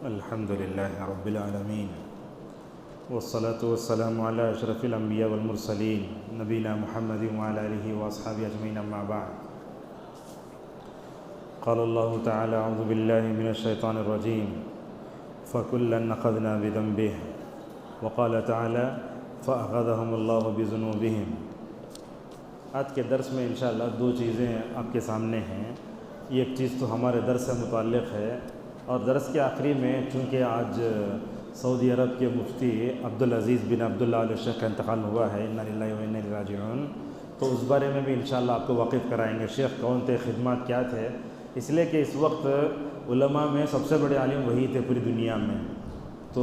الحمد لله رب العالمين والصلاة والسلام على أشرف الأنبياء والمرسلين نبينا محمد وعلى آله وأصحابه أجمعين أما بعد. قال الله تعالى: أعوذ بالله من الشيطان الرجيم فكلا أخذنا بذنبه وقال تعالى فأخذهم الله بذنوبهم. آج کے درس میں انشاءاللہ دو چیزیں آپ کے سامنے ہیں. ایک چیز تو ہمارے درس سے متعلق ہے، اور درس کے آخری میں چونکہ آج سعودی عرب کے مفتی عبدالعزیز بن عبداللہ آل شیخ کا انتقال ہوا ہے، انا للہ و انا الیہ راجعون، تو اس بارے میں بھی انشاءاللہ آپ کو واقف کرائیں گے شیخ کون تھے، خدمات کیا تھے. اس لیے کہ اس وقت علماء میں سب سے بڑے عالم وہی تھے پوری دنیا میں، تو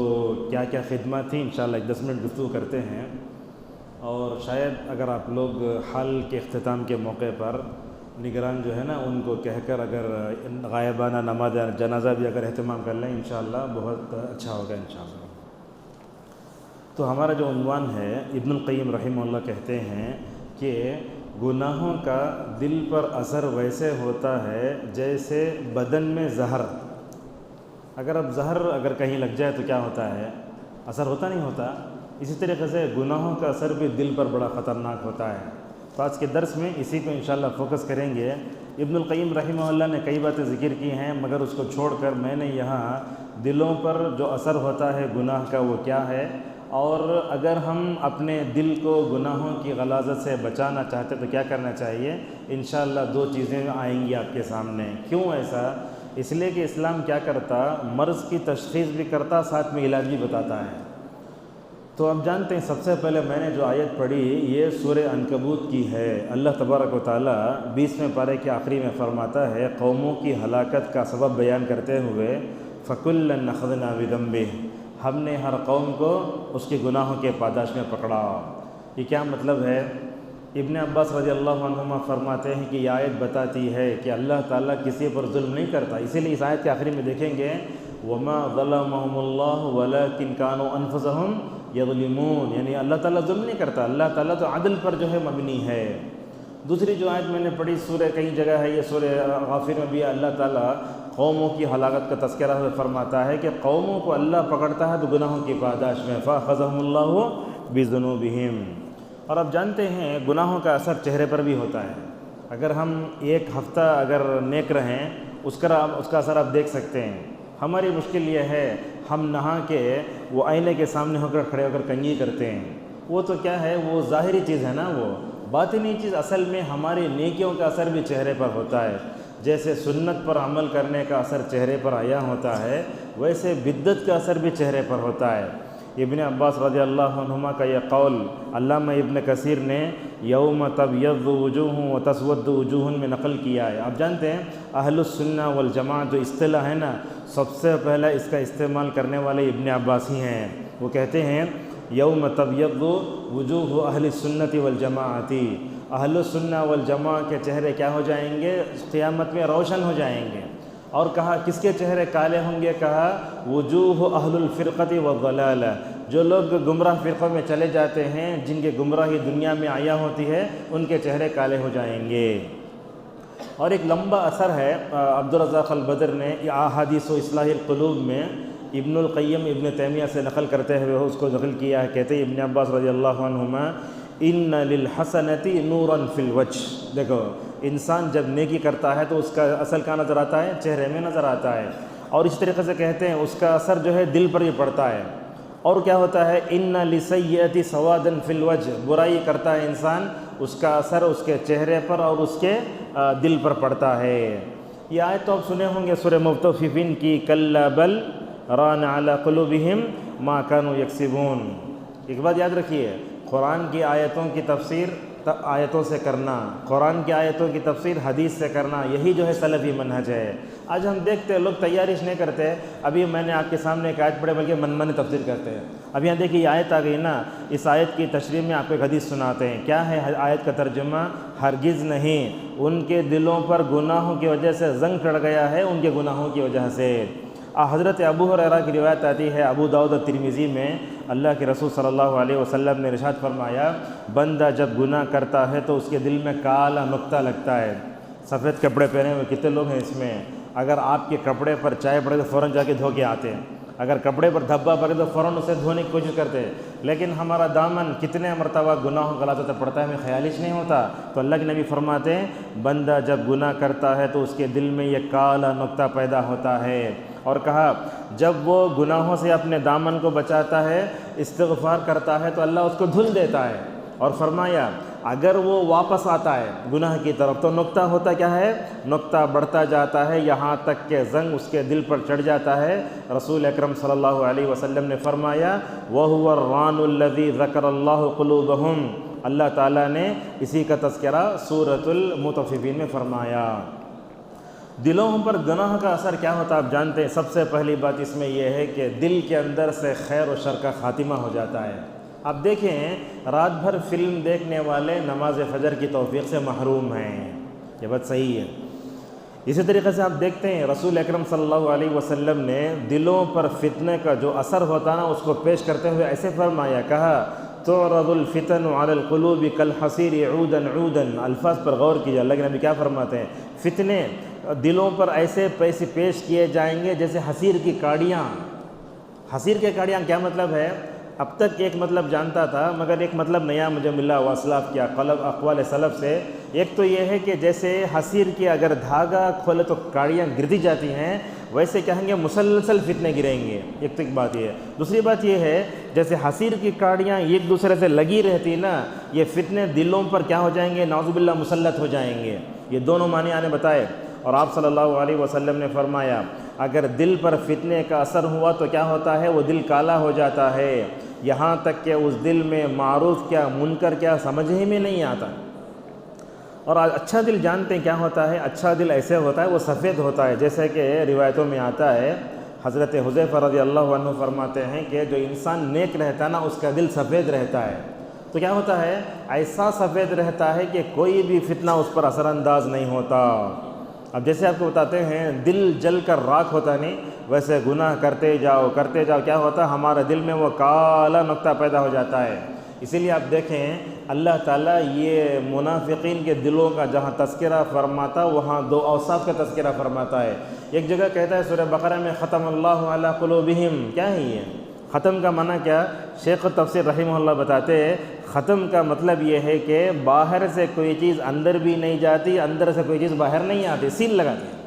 کیا کیا خدمات تھیں انشاءاللہ ایک 10 منٹ گفتگو کرتے ہیں. اور شاید اگر آپ لوگ حال کے اختتام کے موقع پر نگران جو ہے نا ان کو کہہ کر اگر غائبانہ نماز جنازہ بھی اگر اہتمام کر لیں انشاءاللہ بہت اچھا ہوگا انشاءاللہ. تو ہمارا جو عنوان ہے، ابن القیم رحمہ اللہ کہتے ہیں کہ گناہوں کا دل پر اثر ویسے ہوتا ہے جیسے بدن میں زہر. اگر اب زہر اگر کہیں لگ جائے تو کیا ہوتا ہے، اثر ہوتا نہیں ہوتا. اسی طریقے سے گناہوں کا اثر بھی دل پر بڑا خطرناک ہوتا ہے. تو آج کے درس میں اسی کو انشاءاللہ فوکس کریں گے. ابن القیم رحمہ اللہ نے کئی باتیں ذکر کی ہیں، مگر اس کو چھوڑ کر میں نے یہاں دلوں پر جو اثر ہوتا ہے گناہ کا وہ کیا ہے، اور اگر ہم اپنے دل کو گناہوں کی غلاظت سے بچانا چاہتے تو کیا کرنا چاہیے. انشاءاللہ دو چیزیں آئیں گی آپ کے سامنے. کیوں ایسا؟ اس لیے کہ اسلام کیا کرتا، مرض کی تشخیص بھی کرتا، ساتھ میں علاج بھی بتاتا ہے. تو اب جانتے ہیں سب سے پہلے میں نے جو آیت پڑھی یہ سورہ عنکبوت کی ہے. اللہ تبارک و تعالیٰ 20ویں پارے کے آخری میں فرماتا ہے، قوموں کی ہلاکت کا سبب بیان کرتے ہوئے فَكُلًّا أَخَذْنَا بِذَنبِهِ، ہم نے ہر قوم کو اس کے گناہوں کے پاداش میں پکڑا. یہ کیا مطلب ہے؟ ابن عباس رضی اللہ عنہما فرماتے ہیں کہ یہ آیت بتاتی ہے کہ اللہ تعالیٰ کسی پر ظلم نہیں کرتا. اسی لیے اس آیت کے آخری میں دیکھیں گے وَمَا ظَلَمَهُمُ اللَّهُ وَلَكِنْ كَانُوا أَنفُسَهُمْ یظلمون، یعنی اللہ تعالیٰ ظلم نہیں کرتا، اللہ تعالیٰ تو عدل پر جو ہے مبنی ہے. دوسری جو آیت میں نے پڑھی سورہ کئی جگہ ہے، یہ سورہ غافر میں بھی اللہ تعالیٰ قوموں کی ہلاکت کا تذکرہ ہوئے فرماتا ہے کہ قوموں کو اللہ پکڑتا ہے تو گناہوں کی پاداش میں فَأَخَذَهُمُ اللَّهُ بِذُنُوبِهِمْ. اور اب جانتے ہیں گناہوں کا اثر چہرے پر بھی ہوتا ہے. اگر ہم ایک ہفتہ اگر نیک رہیں اس کا اثر آپ دیکھ سکتے ہیں. ہماری مشکل یہ ہے ہم نہا کے وہ آئینے کے سامنے ہو کر کھڑے ہو کر کنگھی کرتے ہیں. وہ تو کیا ہے، وہ ظاہری چیز ہے نا، وہ باطنی چیز. اصل میں ہماری نیکیوں کا اثر بھی چہرے پر ہوتا ہے. جیسے سنت پر عمل کرنے کا اثر چہرے پر آیا ہوتا ہے، ویسے بدعت کا اثر بھی چہرے پر ہوتا ہے. ابن عباس رضی اللہ عنہما کا یہ قول علامہ ابن کثیر نے یوم تبیض وجوہ و تسود وجوہ میں نقل کیا ہے. آپ جانتے ہیں اہل السنہ والجماعت جو اصطلاح ہے نا، سب سے پہلا اس کا استعمال کرنے والے ابن عباس ہی ہیں. وہ کہتے ہیں یوم تبیض وجوہ اہل السنۃ والجماعت، اہل السنہ والجماعت کے چہرے کیا ہو جائیں گے، قیامت میں روشن ہو جائیں گے. اور کہا کس کے چہرے کالے ہوں گے، کہا وجوہ اہل الفرقۃ والضلالہ، جو لوگ گمراہ فرقوں میں چلے جاتے ہیں، جن کے گمراہی دنیا میں آیا ہوتی ہے، ان کے چہرے کالے ہو جائیں گے. اور ایک لمبا اثر ہے عبدالرزاق البدر نے احادیث و اصلاح القلوب میں ابن القیم ابن تیمیہ سے نقل کرتے ہوئے اس کو نقل کیا ہے. کہتے ہیں ابن عباس رضی اللہ عنہما ان للحسنۃ نورا فی الوجہ. دیکھو انسان جب نیکی کرتا ہے تو اس کا اصل کہاں نظر آتا ہے، چہرے میں نظر آتا ہے. اور اس طریقے سے کہتے ہیں اس کا اثر جو ہے دل پر ہی پڑتا ہے. اور کیا ہوتا ہے، ان للسیئۃ سوادا فی الوجہ، برائی کرتا ہے انسان، اس کا اثر اس کے چہرے پر اور اس کے دل پر پڑتا ہے. یہ آیت تو آپ سنے ہوں گے سورہ مطففین کی، کلا بل ران علی قلوبہم ما کانوا یکسبون. ایک بات یاد رکھیے، قرآن کی آیتوں کی تفسیر آیتوں سے کرنا، قرآن کی آیتوں کی تفسیر حدیث سے کرنا، یہی جو ہے سلفی منہج ہے. آج ہم دیکھتے ہیں لوگ تیاریش نہیں کرتے. ابھی میں نے آپ کے سامنے ایک آیت پڑھے بلکہ من تفسیر کرتے ہیں. اب یہاں دیکھیے یہ آیت آ گئی نا، اس آیت کی تشریح میں آپ کو ایک حدیث سناتے ہیں. کیا ہے آیت کا ترجمہ؟ ہرگز نہیں، ان کے دلوں پر گناہوں کی وجہ سے زنگ چڑھ گیا ہے، ان کے گناہوں کی وجہ سے. حضرت ابو ہریرہ کی روایت آتی ہے ابو داؤد ترمذی میں، اللہ کے رسول صلی اللہ علیہ وسلم نے ارشاد فرمایا، بندہ جب گناہ کرتا ہے تو اس کے دل میں کالا نقطہ لگتا ہے. سفید کپڑے پہنے ہوئے کتنے لوگ ہیں اس میں، اگر آپ کے کپڑے پر چائے پڑے تو فوراً جا کے دھو کے آتے ہیں، اگر کپڑے پر دھبا پڑے تو فوراً اسے دھونے کی کوشش کرتے ہیں، لیکن ہمارا دامن کتنے مرتبہ گناہوں غلطوں سے پڑتا ہے ہمیں خیال ہی نہیں ہوتا۔ تو اللہ کے نبی فرماتے ہیں بندہ جب گناہ کرتا ہے تو اس کے دل میں یہ کالا نقطہ پیدا ہوتا ہے، اور کہا جب وہ گناہوں سے اپنے دامن کو بچاتا ہے، استغفار کرتا ہے تو اللہ اس کو دھل دیتا ہے، اور فرمایا اگر وہ واپس آتا ہے گناہ کی طرف تو نقطہ ہوتا کیا ہے، نقطہ بڑھتا جاتا ہے یہاں تک کہ زنگ اس کے دل پر چڑھ جاتا ہے۔ رسول اکرم صلی اللہ علیہ وسلم نے فرمایا وَهُوَ الرَّانُ الَّذِي ذَكَرَ اللَّهُ قُلُوبَهُمْ، اللہ تعالیٰ نے اسی کا تذکرہ سورۃ المطففین میں فرمایا۔ دلوں پر گناہ کا اثر کیا ہوتا ہے آپ جانتے ہیں، سب سے پہلی بات اس میں یہ ہے کہ دل کے اندر سے خیر و شر کا خاتمہ ہو جاتا ہے۔ آپ دیکھیں رات بھر فلم دیکھنے والے نماز فجر کی توفیق سے محروم ہیں، یہ بات صحیح ہے۔ اسی طریقے سے آپ دیکھتے ہیں رسول اکرم صلی اللہ علیہ وسلم نے دلوں پر فتنے کا جو اثر ہوتا نا اس کو پیش کرتے ہوئے ایسے فرمایا، کہا تعرض الفتن علی القلوب کالحصیر عودا عودا، الفاظ پر غور کیجیے، اللہ کے نبی کیا فرماتے ہیں، فتنے دلوں پر ایسے پیش کیے جائیں گے جیسے حصیر کی کاڑیاں۔ حصیر کے کاڑیاں کیا مطلب ہے، اب تک ایک مطلب جانتا تھا مگر ایک مطلب نیا مجھے ملا اسلاف کے اقوال سلف سے۔ ایک تو یہ ہے کہ جیسے حصیر کی اگر دھاگا کھولے تو کاڑیاں گرتی جاتی ہیں، ویسے کہیں گے مسلسل فتنے گریں گے، ایک تو ایک بات یہ ہے۔ دوسری بات یہ ہے جیسے حصیر کی کاڑیاں ایک دوسرے سے لگی رہتی نا، یہ فتنے دلوں پر کیا ہو جائیں گے، نعوذ باللہ مسلط ہو جائیں گے۔ یہ دونوں معنی آنے بتائے، اور آپ صلی اللہ علیہ وسلم نے فرمایا اگر دل پر فتنے کا اثر ہوا تو کیا ہوتا ہے، وہ دل کالا ہو جاتا ہے، یہاں تک کہ اس دل میں معروف کیا منکر کیا سمجھ ہی میں نہیں آتا۔ اور اچھا دل جانتے ہیں کیا ہوتا ہے، اچھا دل ایسے ہوتا ہے وہ سفید ہوتا ہے، جیسے کہ روایتوں میں آتا ہے حضرت حذیفہ رضی اللہ عنہ فرماتے ہیں کہ جو انسان نیک رہتا ہے نا اس کا دل سفید رہتا ہے، تو کیا ہوتا ہے، ایسا سفید رہتا ہے کہ کوئی بھی فتنہ اس پر اثر انداز نہیں ہوتا۔ اب جیسے آپ کو بتاتے ہیں دل جل کر راکھ ہوتا نہیں، ویسے گناہ کرتے جاؤ کیا ہوتا ہے، ہمارے دل میں وہ کالا نقطہ پیدا ہو جاتا ہے۔ اسی لیے آپ دیکھیں اللہ تعالیٰ یہ منافقین کے دلوں کا جہاں تذکرہ فرماتا وہاں دو اوصاف کا تذکرہ فرماتا ہے۔ ایک جگہ کہتا ہے سورہ بقرہ میں ختم اللہ علی قلوبہم، کیا ہے یہ ختم کا معنی کیا، شیخ تفسیر رحمہ اللہ بتاتے ہیں ختم کا مطلب یہ ہے کہ باہر سے کوئی چیز اندر بھی نہیں جاتی، اندر سے کوئی چیز باہر نہیں آتی، سیل لگاتی ہے،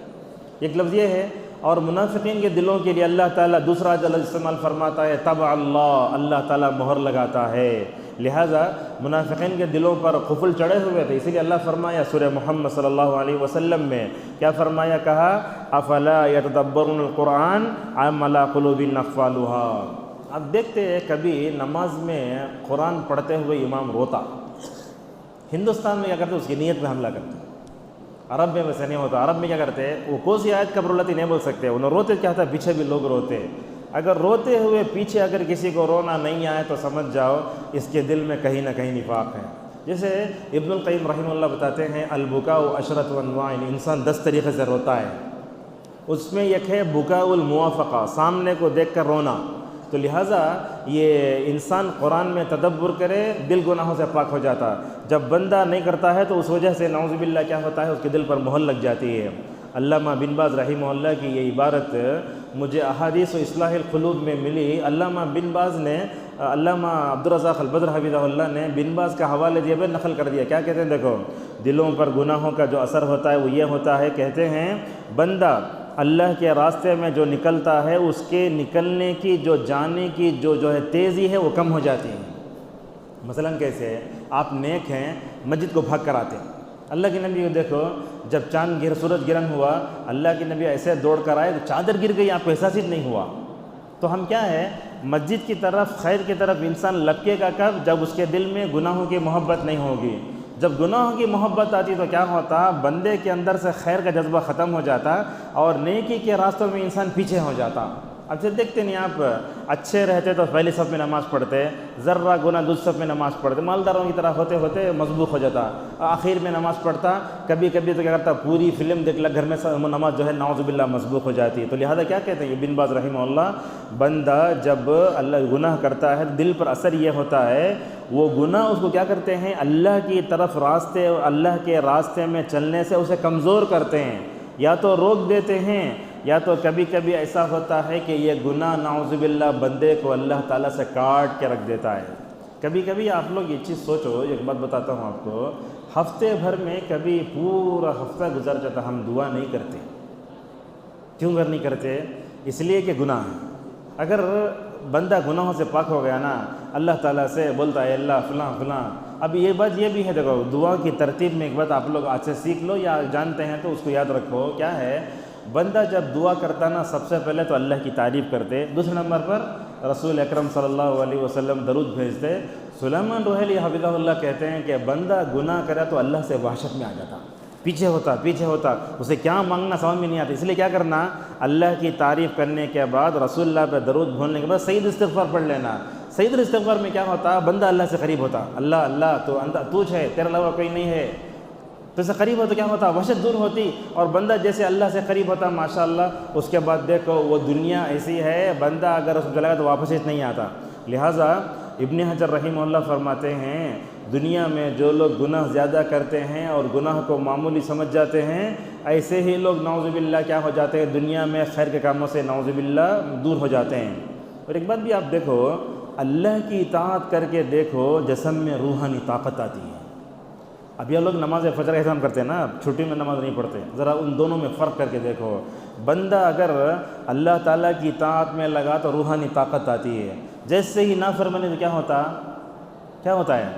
ایک لفظ یہ ہے۔ اور منافقین کے دلوں کے لیے اللہ تعالیٰ دوسرا لفظ استعمال فرماتا ہے طبع اللہ تعالیٰ مہر لگاتا ہے۔ لہٰذا منافقین کے دلوں پر قفل چڑھے ہوئے تھے، اسی لیے اللہ فرمایا سورہ محمد صلی اللہ علیہ وسلم میں کیا فرمایا، کہا افلا یتدبرون القرآن ام علی قلوب اقفالها۔ اب دیکھتے ہیں کبھی نماز میں قرآن پڑھتے ہوئے امام روتا، ہندوستان میں کیا کرتے اس کی نیت میں حملہ کرتے، عرب میں ویسے نہیں ہوتا۔ عرب میں کیا کرتے وہ کوئی سی آیت کب رولتی نہیں بول سکتے، انہوں روتے کیا تھا، پیچھے بھی لوگ روتے، اگر روتے ہوئے پیچھے اگر کسی کو رونا نہیں آئے تو سمجھ جاؤ اس کے دل میں کہیں نہ کہیں نفاق ہے۔ جیسے ابن القیم رحمہ اللہ بتاتے ہیں البکاء عشرۃ انواع، انسان 10 طریقے سے روتا ہے، اس میں ایک ہے بکاء الموافقہ، سامنے کو دیکھ کر رونا۔ تو لہٰذا یہ انسان قرآن میں تدبر کرے دل گناہوں سے پاک ہو جاتا، جب بندہ نہیں کرتا ہے تو اس وجہ سے نعوذ باللہ کیا ہوتا ہے اس کے دل پر مہر لگ جاتی ہے۔ علامہ بن باز رحمہ اللہ کی یہ عبارت مجھے احادیث و اصلاح القلوب میں ملی۔ علامہ بن باز نے علامہ عبدالرزاق البدر حفظہ اللہ نے بن باز کا حوالے دیا بھی نقل کر دیا، کیا کہتے ہیں دیکھو دلوں پر گناہوں کا جو اثر ہوتا ہے وہ یہ ہوتا ہے، کہتے ہیں بندہ اللہ کے راستے میں جو نکلتا ہے اس کے نکلنے کی جو جانے کی جو ہے تیزی ہے وہ کم ہو جاتی ہے۔ مثلاً کیسے آپ نیک ہیں مسجد کو بھاگ کر آتے ہیں، اللہ کے نبی کو دیکھو جب سورج گرہن ہوا اللہ کے نبی ایسے دوڑ کر آئے چادر گر گئی، آپ کو احساس ہی نہیں ہوا۔ تو ہم کیا ہے مسجد کی طرف خیر کی طرف انسان لپکے گا کب، جب اس کے دل میں گناہوں کی محبت نہیں ہوگی۔ جب گناہوں کی محبت آتی تو کیا ہوتا، بندے کے اندر سے خیر کا جذبہ ختم ہو جاتا اور نیکی کے راستوں میں انسان پیچھے ہو جاتا۔ اب سے دیکھتے نہیں آپ اچھے رہتے تو پہلی صف میں نماز پڑھتے، ذرہ گناہ دوسری صف میں نماز پڑھتے، مالداروں کی طرح ہوتے ہوتے مضبوط ہو جاتا، آخر میں نماز پڑھتا، کبھی کبھی تو کیا کرتا پوری فلم دیکھ لگ گھر میں نماز جو ہے نعوذ باللہ مضبوط ہو جاتی۔ تو لہذا کیا کہتے ہیں ابن باز رحمہ اللہ، بندہ جب اللہ گناہ کرتا ہے دل پر اثر یہ ہوتا ہے وہ گناہ اس کو کیا کرتے ہیں اللہ کی طرف اللہ کے راستے میں چلنے سے اسے کمزور کرتے ہیں۔ یا تو روک دیتے ہیں، یا تو کبھی کبھی ایسا ہوتا ہے کہ یہ گناہ نعوذ باللہ بندے کو اللہ تعالیٰ سے کاٹ کے رکھ دیتا ہے۔ کبھی کبھی آپ لوگ یہ چیز سوچو، ایک بات بتاتا ہوں آپ کو، ہفتے بھر میں کبھی پورا ہفتہ گزر جاتا ہم دعا نہیں کرتے۔ کیوں نہیں کرتے؟ اس لیے کہ گناہ ہے۔ اگر بندہ گناہوں سے پاک ہو گیا نا، اللہ تعالیٰ سے بولتا ہے اللہ فلاں فلاں۔ اب یہ بات یہ بھی ہے، دیکھو دعا کی ترتیب میں ایک بات آپ لوگ آج سے سیکھ لو یا جانتے ہیں تو اس کو یاد رکھو، کیا ہے؟ بندہ جب دعا کرتا نا سب سے پہلے تو اللہ کی تعریف کرتے، دوسرے نمبر پر رسول اکرم صلی اللہ علیہ وسلم درود بھیجتے۔ سلیمان روحیلی حفظہ اللہ کہتے ہیں کہ بندہ گناہ کرے تو اللہ سے وحشت میں آ جاتا، پیچھے ہوتا، اسے کیا مانگنا سمجھ میں نہیں آتا۔ اس لیے کیا کرنا، اللہ کی تعریف کرنے کے بعد رسول اللہ پہ درود بھولنے کے بعد سید استغفار پڑھ لینا۔ سید استغفار میں کیا ہوتا، بندہ اللہ سے قریب ہوتا، اللہ تو ہے، تیرے علاوہ کوئی نہیں ہے، تو اس سے قریب ہو تو کیا ہوتا، وحشت دور ہوتی، اور بندہ جیسے اللہ سے قریب ہوتا ماشاءاللہ، اس کے بعد دیکھو وہ دنیا ایسی ہے، بندہ اگر اس کو چلا گیا تو واپس نہیں آتا۔ لہٰذا ابن حجر رحمہ اللہ فرماتے ہیں دنیا میں جو لوگ گناہ زیادہ کرتے ہیں اور گناہ کو معمولی سمجھ جاتے ہیں، ایسے ہی لوگ نعوذ باللہ کیا ہو جاتے ہیں، دنیا میں خیر کے کاموں سے نعوذ باللہ دور ہو جاتے ہیں۔ اور ایک بات بھی آپ دیکھو، اللہ کی اطاعت کر کے دیکھو جسم میں روحانی طاقت آتی ہے۔ اب یہ لوگ نماز فجر احترام کرتے ہیں نا، چھٹی میں نماز نہیں پڑھتے، ذرا ان دونوں میں فرق کر کے دیکھو۔ بندہ اگر اللہ تعالیٰ کی اطاعت میں لگا تو روحانی طاقت آتی ہے، جیسے ہی نافرمانی تو کیا ہوتا ہے؟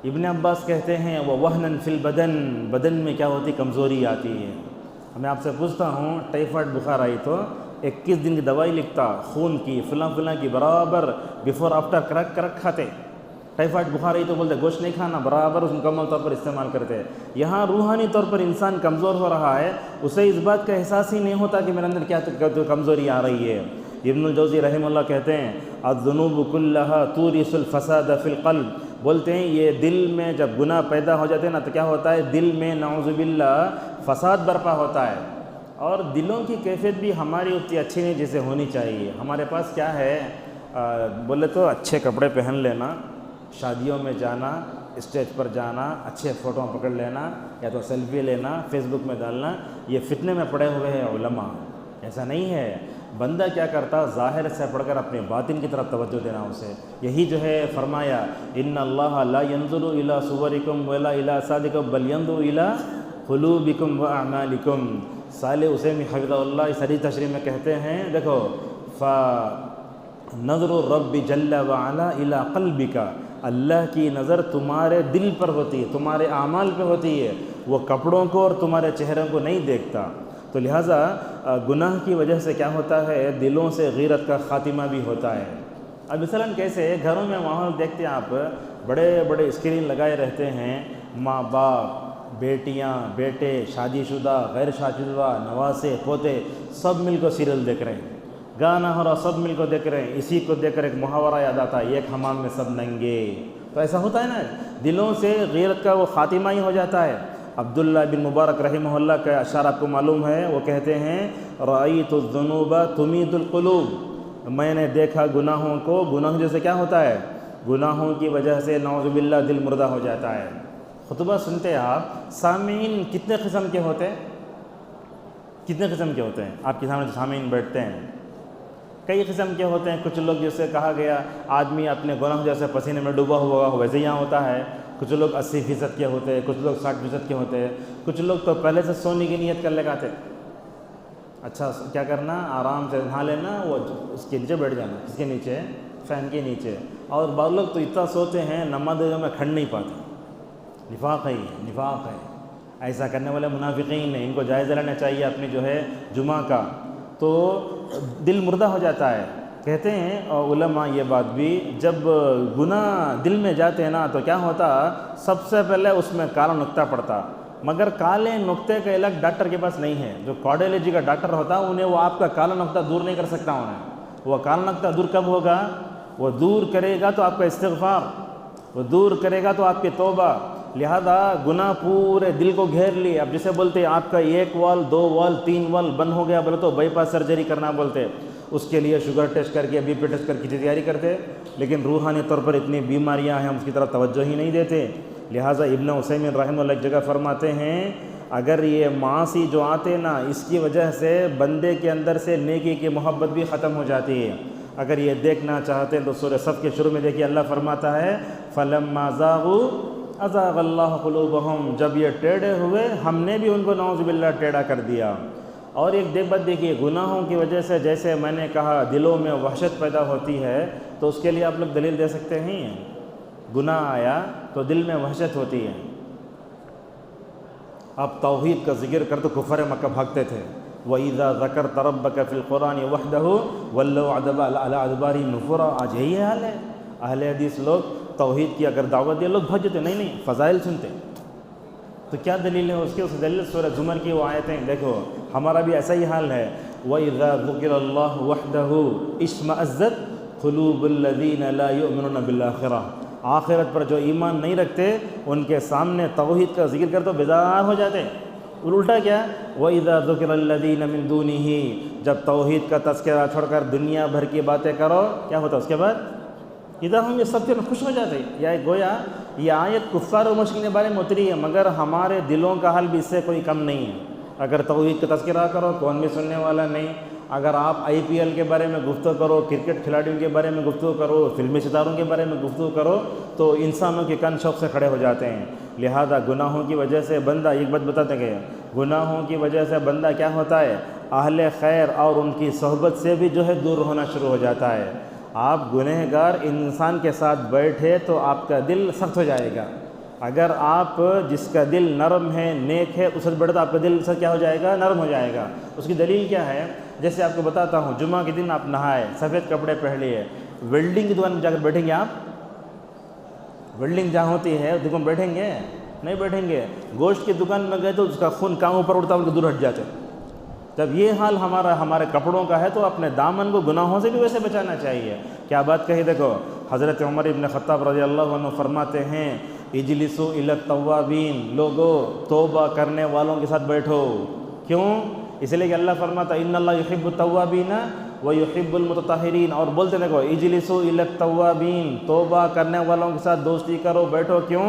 ابن عباس کہتے ہیں وہ وہنن فی البدن، بدن میں کیا ہوتی، کمزوری آتی ہے۔ میں آپ سے پوچھتا ہوں، ٹائیفائڈ بخار آئی تو 21 دن کی دوائی لکھتا، خون کی فلاں کی برابر بیفور آفٹر کرک کھاتے۔ ٹائیفائڈ بخار آئی تو بولتے گوشت نہیں کھانا، برابر اس مکمل طور پر استعمال کرتے۔ یہاں روحانی طور پر انسان کمزور ہو رہا ہے، اسے اس بات کا احساس ہی نہیں ہوتا کہ میرے اندر کیا کمزوری آ رہی ہے۔ ابن الجوزی رحمہ اللہ کہتے ہیں الذنوب کلھا تورث الفساد فی القلب، بولتے ہیں یہ دل میں جب گناہ پیدا ہو جاتے ہیں نا تو کیا ہوتا ہے، دل میں نعوذ باللہ فساد برپا ہوتا ہے۔ اور دلوں کی کیفیت بھی ہماری اتنی اچھی نہیں جیسے ہونی چاہیے۔ ہمارے پاس کیا ہے، بولے تو اچھے کپڑے پہن لینا، شادیوں میں جانا، اسٹیج پر جانا، اچھے فوٹو پکڑ لینا، یا تو سیلفی لینا فیس بک میں ڈالنا، یہ فتنے میں پڑے ہوئے ہیں علماء۔ ایسا نہیں ہے، بندہ کیا کرتا، ظاہر سے پڑھ کر اپنے باطن کی طرف توجہ دینا اسے۔ یہی جو ہے فرمایا ان اللہ لا ينظر الى صورکم ولا الى اجسادکم بل ينظر الى قلوبکم واعمالکم۔ صالح عثیمین حفظہ اللہ اس حدیث تشریح میں کہتے ہیں، دیکھو فنظر الرب جل وعلا الى قلبک، اللہ کی نظر تمہارے دل پر ہوتی ہے، تمہارے اعمال پہ ہوتی ہے، وہ کپڑوں کو اور تمہارے چہروں کو نہیں دیکھتا۔ تو لہٰذا گناہ کی وجہ سے کیا ہوتا ہے، دلوں سے غیرت کا خاتمہ بھی ہوتا ہے۔ اب مثلاً کیسے گھروں میں ماحول دیکھتے ہیں آپ، بڑے بڑے اسکرین لگائے رہتے ہیں، ماں باپ، بیٹیاں، بیٹے، شادی شدہ، غیر شادی شدہ، نواسے، پوتے، سب مل کر سیریل دیکھ رہے ہیں، گانا ہو رہا سب مل کر دیکھ رہے ہیں۔ اسی کو دیکھ کر ایک محاورہ یاد آتا ہے، ایک حمام میں سب ننگے۔ تو ایسا ہوتا ہے نا، دلوں سے غیرت کا وہ خاتمہ ہی ہو جاتا ہے۔ عبداللہ بن مبارک رحمہ اللہ کا اشعار آپ کو معلوم ہے، وہ کہتے ہیں رأیت الذنوب تمید القلوب، میں نے دیکھا گناہوں کو، گناہ جیسے کیا ہوتا ہے، گناہوں کی وجہ سے نعوذ باللہ دل مردہ ہو جاتا ہے۔ خطبہ سنتے آپ، سامعین کتنے قسم کے ہوتے ہیں، کتنے قسم کے ہوتے ہیں؟ آپ کے سامنے جو سامعین بیٹھتے ہیں کئی قسم کے ہوتے ہیں۔ کچھ لوگ جیسے کہا گیا آدمی اپنے گناہ جیسے پسینے میں ڈوبا ہوا ہو ویسے یہاں ہوتا ہے، کچھ لوگ 80% کے ہوتے ہیں، کچھ لوگ 60% کے ہوتے ہیں، کچھ لوگ تو پہلے سے سونے کی نیت کر لگاتے۔ اچھا کیا کرنا، آرام سے نہا لینا، وہ اس کے نیچے بیٹھ جانا، کس کے نیچے، فین کے نیچے۔ اور بعض لوگ تو اتنا سوتے ہیں نماز میں کھڑ نہیں پاتے۔ نفاق ہے۔ ایسا کرنے والے منافقین ہیں، ان کو جائزہ لینا چاہیے اپنی جو ہے جمعہ کا۔ تو دل مردہ ہو جاتا ہے۔ کہتے ہیں علماء یہ بات بھی، جب گناہ دل میں جاتے ہیں نا تو کیا ہوتا، سب سے پہلے اس میں کالا نقطہ پڑتا، مگر کالے نقطے کا علاج ڈاکٹر کے پاس نہیں ہے۔ جو کارڈیالوجی کا ڈاکٹر ہوتا انہیں وہ آپ کا کالا نقطہ دور نہیں کر سکتا۔ وہ کالا نقطہ دور کب ہوگا، وہ دور کرے گا تو آپ کا استغفار، وہ دور کرے گا تو آپ کی توبہ۔ لہذا گناہ پورے دل کو گھیر لی۔ اب جسے بولتے ہیں آپ کا 1 وال 2 وال 3 وال بند ہو گیا، بولے تو بائی پاس سرجری کرنا بولتے، اس کے لیے شوگر ٹیسٹ کر کے بی پی ٹیسٹ کر کے تیاری کرتے، لیکن روحانی طور پر اتنی بیماریاں ہیں ہم اس کی طرف توجہ ہی نہیں دیتے۔ لہٰذا ابن عثیمین رحمہ اللہ ایک جگہ فرماتے ہیں اگر یہ معاصی جو آتے نا اس کی وجہ سے بندے کے اندر سے نیکی کی محبت بھی ختم ہو جاتی ہے۔ اگر یہ دیکھنا چاہتے ہیں تو سورہ صف کے شروع میں دیکھیے اللہ فرماتا ہے فَلَمَّا زَاغُوا أَزَاغَ اللَّهُ قُلُوبَهُمْ، جب یہ ٹیڑھے ہوئے ہم نے بھی ان کو نعوذ باللہ ٹیڑھا کر دیا۔ اور ایک بات دیکھیے، گناہوں کی وجہ سے جیسے میں نے کہا دلوں میں وحشت پیدا ہوتی ہے، تو اس کے لیے آپ لوگ دلیل دے سکتے ہیں؟ گناہ آیا تو دل میں وحشت ہوتی ہے۔ آپ توحید کا ذکر کر تو کفر مکہ بھاگتے تھے، وَإِذَا ذَكَرْتَ رَبَّكَ فِي الْقُرْآنِ وَحْدَهُ وَلَّوْا عَلَىٰ أَدْبَارِهِمْ نُفُورًا۔ آج یہی حال ہے، اہل حدیث لوگ توحید کی اگر دعوت دے لوگ بھاگ جاتے، نہیں فضائل سنتے۔ تو کیا دلیل ہے اس کی؟ اس دلیل سورہ زمر کی وہ آیتیں دیکھو، ہمارا بھی ایسا ہی حال ہے، وَإِذَا ذُكِرَ اللَّهُ وَحْدَهُ اشْمَأَزَّتْ قُلُوبُ الَّذِينَ لَا يُؤْمِنُونَ بِالْآخِرَةِ۔ آخرت پر جو ایمان نہیں رکھتے ان کے سامنے توحید کا ذکر کر تو بیزار ہو جاتے۔ اور الٹا کیا، وَإِذَا ذُكِرَ الَّذِينَ مِن دُونِهِ، جب توحید کا تذکرہ چھوڑ کر دنیا بھر کی باتیں کرو، کیا ہوتا اس کے بعد؟ ادھر ہم یہ سب سے خوش ہو جاتے۔ یا گویا یہ آیت کفار و مشرکین کے بارے میں اتری ہے، مگر ہمارے دلوں کا حال بھی اس سے کوئی کم نہیں ہے۔ اگر توحید کا تذکرہ کرو کون بھی سننے والا نہیں، اگر آپ IPL کے بارے میں گفتگو کرو، کرکٹ کھلاڑیوں کے بارے میں گفتگو کرو، فلمی ستاروں کے بارے میں گفتگو کرو تو انسانوں کے کان شوق سے کھڑے ہو جاتے ہیں۔ لہذا گناہوں کی وجہ سے بندہ، ایک بات بتاتے گئے، گناہوں کی وجہ سے بندہ کیا ہوتا ہے، اہل خیر اور ان کی صحبت سے بھی جو ہے دور ہونا شروع ہو جاتا ہے۔ آپ گنہگار انسان کے ساتھ بیٹھے تو آپ کا دل سخت ہو جائے گا۔ اگر آپ جس کا دل نرم ہے، نیک ہے، اس سے بیٹھے تو آپ کا دل سے کیا ہو جائے گا، نرم ہو جائے گا۔ اس کی دلیل کیا ہے؟ جیسے آپ کو بتاتا ہوں، جمعہ کے دن آپ نہائے، سفید کپڑے پہن لیے، ویلڈنگ کی دکان میں جا کر بیٹھیں گے آپ؟ ویلڈنگ جہاں ہوتی ہے دکان میں بیٹھیں گے؟ نہیں بیٹھیں گے۔ گوشت کی دکان میں گئے تو اس کا خون کام اوپر اڑتا ان کو دور ہٹ جاتے۔ جب یہ حال ہمارے کپڑوں کا ہے تو اپنے دامن کو گناہوں سے بھی ویسے بچانا چاہیے۔ کیا بات کہی دیکھو، حضرت عمر ابن خطاب رضی اللہ عنہ فرماتے ہیں اجلسوا الی التوابین، لوگو توبہ کرنے والوں کے ساتھ بیٹھو۔ کیوں؟ اس لیے کہ اللہ فرماتا ان اللہ یحب التوابین ویحب المتطہرین، اور بولتے دیکھو اجلسوا الی التوابین، توبہ کرنے والوں کے ساتھ دوستی کرو، بیٹھو۔ کیوں؟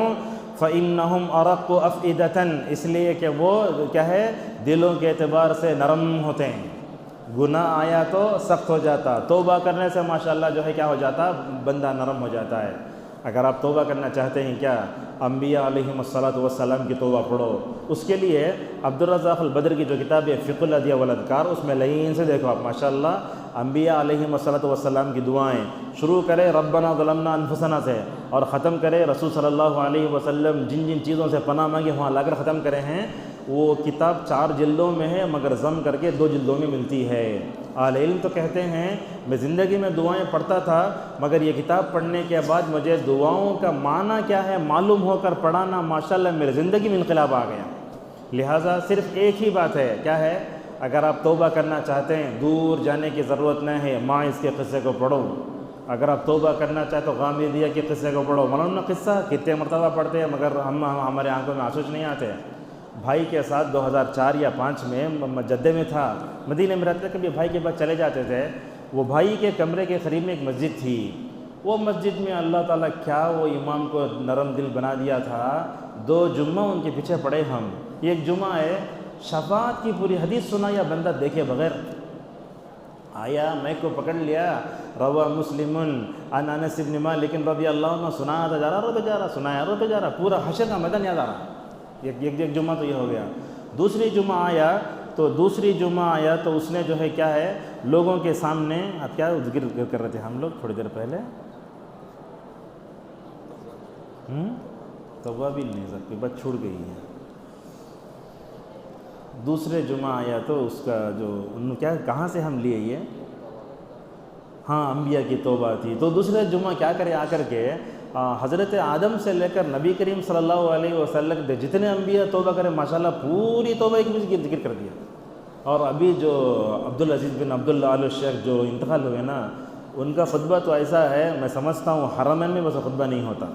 فَإِنَّهُمْ أَرَقُّ أَفْئِدَةً، اس لیے کہ وہ کیا ہے، دلوں کے اعتبار سے نرم ہوتے ہیں۔ گناہ آیا تو سخت ہو جاتا، توبہ کرنے سے ماشاءاللہ جو ہے کیا ہو جاتا، بندہ نرم ہو جاتا ہے۔ اگر آپ توبہ کرنا چاہتے ہیں، کیا انبیاء علیہم الصلاۃ والسلام کی توبہ پڑھو۔ اس کے لیے عبدالرزاق البدر کی جو کتاب ہے فقہ الادعیہ والاذکار، اس میں لین سے دیکھو آپ ماشاءاللہ انبیاء علیہم الصلاۃ والسلام کی دعائیں شروع کرے ربنا ظلمنا انفسنا سے، اور ختم کرے رسول صلی اللہ علیہ وسلم جن جن چیزوں سے پناہ مانگی وہاں لا کر ختم کرے ہیں۔ وہ کتاب 4 جلدوں میں ہے، مگر ضم کر کے 2 جلدوں میں ملتی ہے۔ اہل علم تو کہتے ہیں میں زندگی میں دعائیں پڑھتا تھا، مگر یہ کتاب پڑھنے کے بعد مجھے دعاؤں کا معنی کیا ہے معلوم ہو کر پڑھانا ماشاءاللہ میری زندگی میں انقلاب آ گیا۔ لہٰذا صرف ایک ہی بات ہے، کیا ہے؟ اگر آپ توبہ کرنا چاہتے ہیں دور جانے کی ضرورت نہیں ہے، ماعز کے قصے کو پڑھو۔ اگر آپ توبہ کرنا چاہتے تو غامدیہ کے قصے کو پڑھو۔ معلوم نہ قصہ کتنے مرتبہ پڑھتے ہیں مگر ہمارے آنکھوں میں آنسو نہیں آتے۔ بھائی کے ساتھ 2004 یا 5 میں جدہ میں تھا، مدینہ میں رہتے، کبھی بھائی کے پاس چلے جاتے تھے۔ وہ بھائی کے کمرے کے قریب میں ایک مسجد تھی، وہ مسجد میں اللہ تعالیٰ کیا وہ امام کو نرم دل بنا دیا تھا، 2 جمعہ ان کے پیچھے پڑے ہم۔ ایک جمعہ ہے شفاعت کی پوری حدیث سنا یا بندہ دیکھے بغیر آیا، میں کو پکڑ لیا، روا مسلم عن انس بن مالک رضی اللہ عنہ، سنایا جا رہا روتے جا رہا، سنایا روتے جا رہا، پورا حشر کا میدان یاد آ رہا۔ ایک جمعہ تو یہ ہو گیا۔ دوسری جمعہ آیا تو اس نے جو ہے کیا ہے لوگوں کے سامنے، اب کیا ذکر کر رہے تھے ہم لوگ تھوڑی دیر پہلے، توبہ بھی نہیں سکتی، بات چھوڑ گئی ہے۔ دوسرے جمعہ آیا تو اس کا جو کیا کہاں سے ہم لیے یہ، ہاں انبیاء کی توبہ تھی۔ تو دوسرے جمعہ کیا کرے آ کر کے حضرت آدم سے لے کر نبی کریم صلی اللہ علیہ وسلم جتنے انبیاء توبہ کرے ماشاءاللہ پوری توبہ ایک بھی ذکر کر دیا۔ اور ابھی جو عبدالعزیز بن عبداللہ آل الشیخ جو انتقال ہوئے نا، ان کا خطبہ تو ایسا ہے، میں سمجھتا ہوں حرمین میں بس خطبہ نہیں ہوتا۔